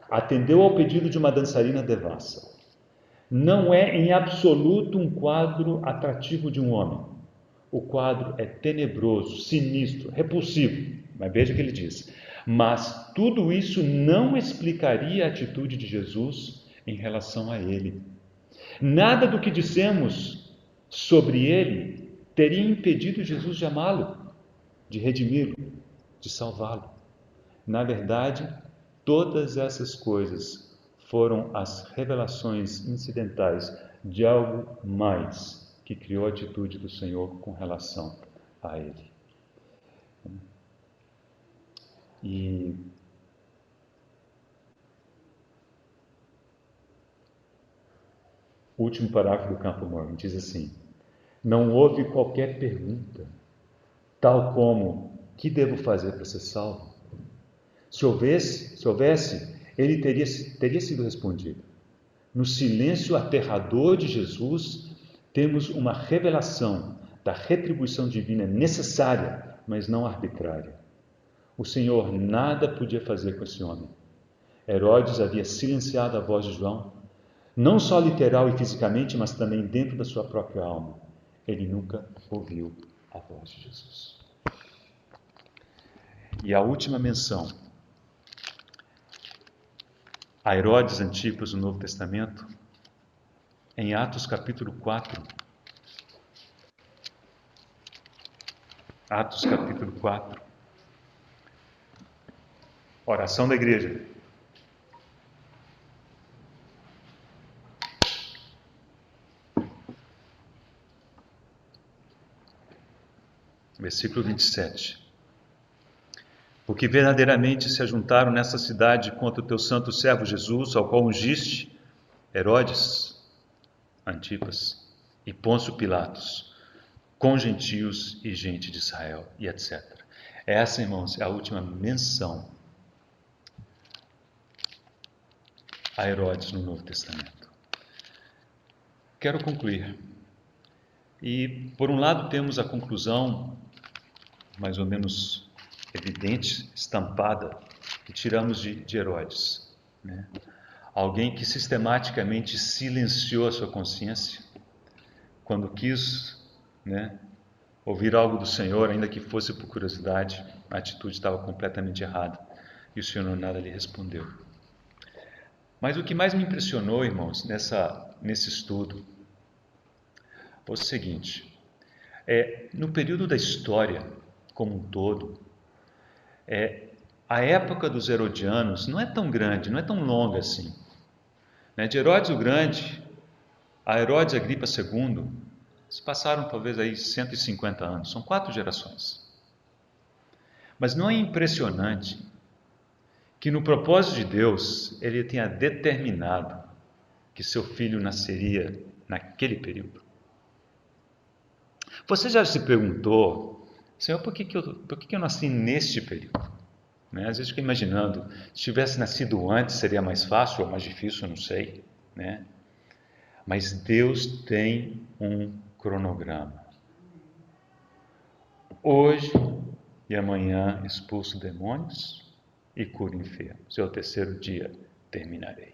atendeu ao pedido de uma dançarina devassa. Não é em absoluto um quadro atrativo de um homem. O quadro é tenebroso, sinistro, repulsivo. Mas veja o que ele diz. Mas tudo isso não explicaria a atitude de Jesus em relação a ele. Nada do que dissemos sobre ele teria impedido Jesus de amá-lo, de redimi-lo, de salvá-lo. Na verdade, todas essas coisas foram as revelações incidentais de algo mais que criou a atitude do Senhor com relação a ele. E o último parágrafo do Campo Mormon diz assim: não houve qualquer pergunta, tal como: que devo fazer para ser salvo? Se houvesse, ele teria sido respondido. No silêncio aterrador de Jesus, temos uma revelação da retribuição divina necessária, mas não arbitrária. O Senhor nada podia fazer com esse homem. Herodes havia silenciado a voz de João, não só literal e fisicamente, mas também dentro da sua própria alma. Ele nunca ouviu a voz de Jesus. E a última menção a Herodes Antipas no Novo Testamento, em Atos capítulo 4. Atos capítulo 4. Oração da igreja. Versículo 27. Porque verdadeiramente se ajuntaram nessa cidade contra o teu santo servo Jesus, ao qual ungiste Herodes, Antipas e Pôncio Pilatos, com gentios e gente de Israel, e etc. Essa, irmãos, é a última menção a Herodes no Novo Testamento. Quero concluir. E, por um lado, temos a conclusão, mais ou menos evidente, estampada, que tiramos de Herodes, né? Alguém que sistematicamente silenciou a sua consciência quando quis, né, ouvir algo do Senhor, ainda que fosse por curiosidade. A atitude estava completamente errada e o Senhor nada lhe respondeu. Mas o que mais me impressionou, irmãos, nesse estudo foi o seguinte: no período da história como um todo, a época dos herodianos não é tão grande, não é tão longa assim. De Herodes o Grande a Herodes Agripa II, se passaram talvez aí 150 anos, são 4 gerações. Mas não é impressionante que no propósito de Deus, ele tenha determinado que seu filho nasceria naquele período? Você já se perguntou: Senhor, por que eu nasci neste período? Às vezes fico imaginando, se tivesse nascido antes seria mais fácil ou mais difícil, eu não sei, né? Mas Deus tem um cronograma. Hoje e amanhã expulso demônios e curo enfermos, e ao terceiro dia terminarei.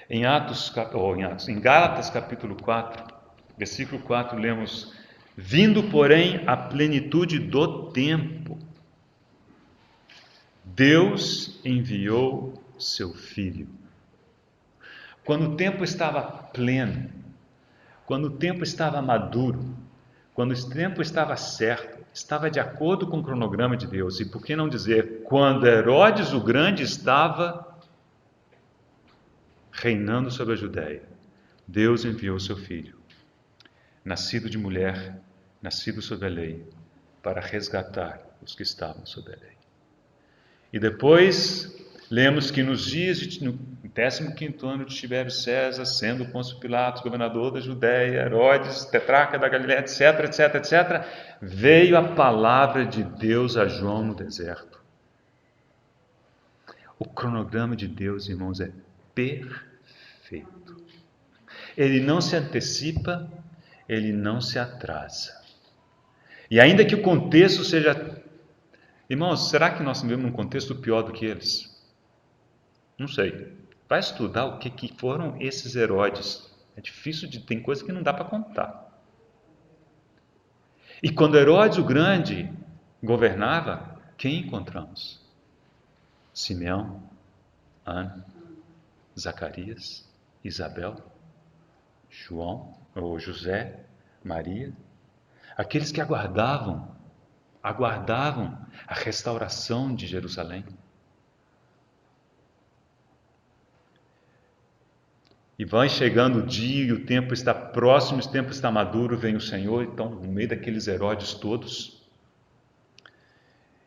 Em Gálatas capítulo 4, versículo 4, lemos: vindo, porém, à plenitude do tempo, Deus enviou seu Filho. Quando o tempo estava pleno, quando o tempo estava maduro, quando o tempo estava certo, estava de acordo com o cronograma de Deus, e por que não dizer, quando Herodes o Grande estava reinando sobre a Judéia, Deus enviou seu Filho, nascido de mulher, nascido sob a lei, para resgatar os que estavam sob a lei. E depois lemos que no 15º ano de Tibério César, sendo Pôncio Pilatos governador da Judéia, Herodes tetrarca da Galiléia, etc., veio a palavra de Deus a João no deserto. O cronograma de Deus, irmãos, é perfeito. Ele não se antecipa, ele não se atrasa. E ainda que o contexto seja Irmãos, será que nós vivemos num contexto pior do que eles? Não sei. Vai estudar o que foram esses Herodes. É difícil, tem coisa que não dá para contar. E quando Herodes o Grande governava, quem encontramos? Simeão, Ana, Zacarias, Isabel, João, ou José, Maria, aqueles que aguardavam a restauração de Jerusalém. E vai chegando o dia, e o tempo está próximo, o tempo está maduro, vem o Senhor, então, no meio daqueles Herodes todos.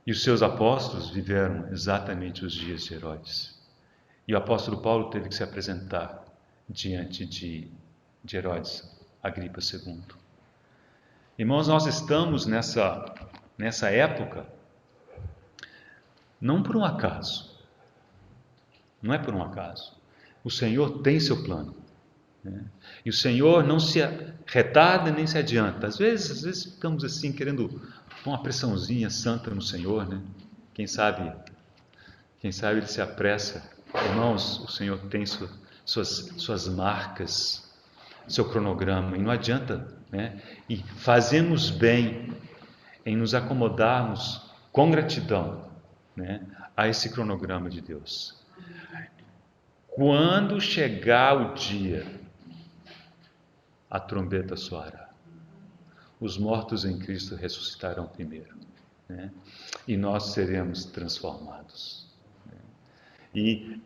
E os seus apóstolos viveram exatamente os dias de Herodes. E o apóstolo Paulo teve que se apresentar diante de Herodes Agripa II. Irmãos, nós estamos nessa época não por um acaso. Não é por um acaso. O Senhor tem seu plano, né? E o Senhor não se retarda nem se adianta. Às vezes ficamos assim querendo pôr uma pressãozinha santa no Senhor, né? Quem sabe Ele se apressa. Irmãos, o Senhor tem suas marcas, seu cronograma, e não adianta, né? E fazemos bem em nos acomodarmos com gratidão, né, a esse cronograma de Deus. Quando chegar o dia, a trombeta soará. Os mortos em Cristo ressuscitarão primeiro, né? E nós seremos transformados. E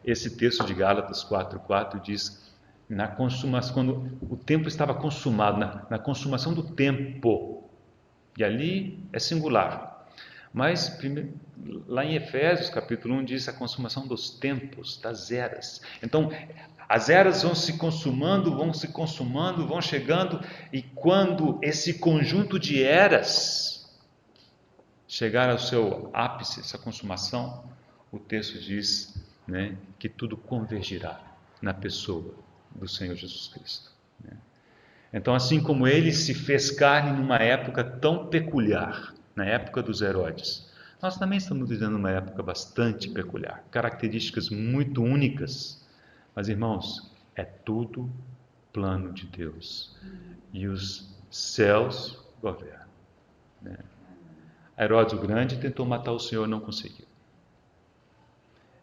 esse texto de Gálatas 4:4 diz, quando o tempo estava consumado, na consumação do tempo, e ali é singular. Mas lá em Efésios capítulo 1 diz a consumação dos tempos, das eras. Então, as eras vão se consumando, vão chegando, e quando esse conjunto de eras chegar ao seu ápice, essa consumação, o texto diz, né, que tudo convergirá na pessoa do Senhor Jesus Cristo, né? Então, assim como Ele se fez carne numa época tão peculiar, na época dos Herodes, nós também estamos vivendo uma época bastante peculiar, características muito únicas. Mas, irmãos, é tudo plano de Deus, e os céus governam, né? Herodes o Grande tentou matar o Senhor, não conseguiu.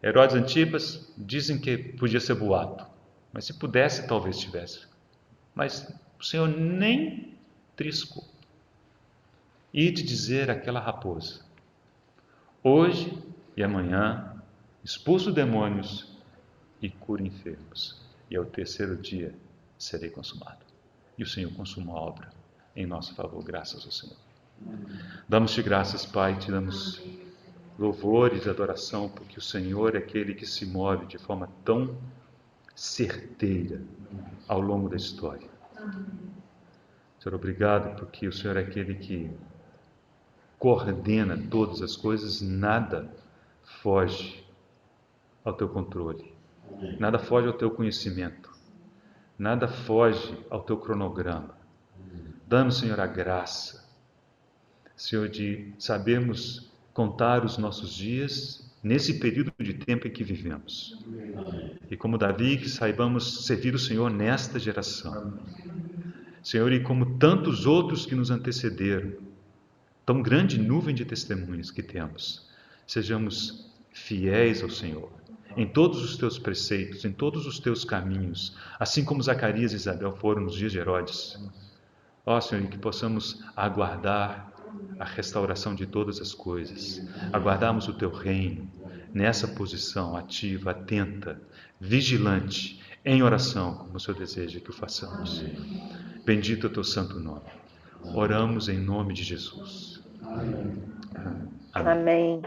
Herodes Antipas, dizem que podia ser boato, mas se pudesse, talvez tivesse. Mas o Senhor nem triscou. E de dizer àquela raposa, hoje e amanhã expulso demônios e curo enfermos, e ao terceiro dia serei consumado. E o Senhor consumou a obra em nosso favor, graças ao Senhor. Damos-te graças, Pai, te damos louvores e adoração, porque o Senhor é aquele que se move de forma tão certeira ao longo da história. Senhor, obrigado, porque o Senhor é aquele que coordena todas as coisas, nada foge ao teu controle, nada foge ao teu conhecimento, nada foge ao teu cronograma. Dá-nos, Senhor, a graça, Senhor, de sabermos contar os nossos dias nesse período de tempo em que vivemos. E como Davi, que saibamos servir o Senhor nesta geração. Senhor, e como tantos outros que nos antecederam, tão grande nuvem de testemunhas que temos, sejamos fiéis ao Senhor, em todos os teus preceitos, em todos os teus caminhos, assim como Zacarias e Isabel foram nos dias de Herodes. Ó Senhor, que possamos aguardar a restauração de todas as coisas, aguardarmos o teu reino, nessa posição ativa, atenta, vigilante, em oração, como o Senhor deseja que o façamos. Bendito é o teu santo nome. Oramos em nome de Jesus. Amém. Amém.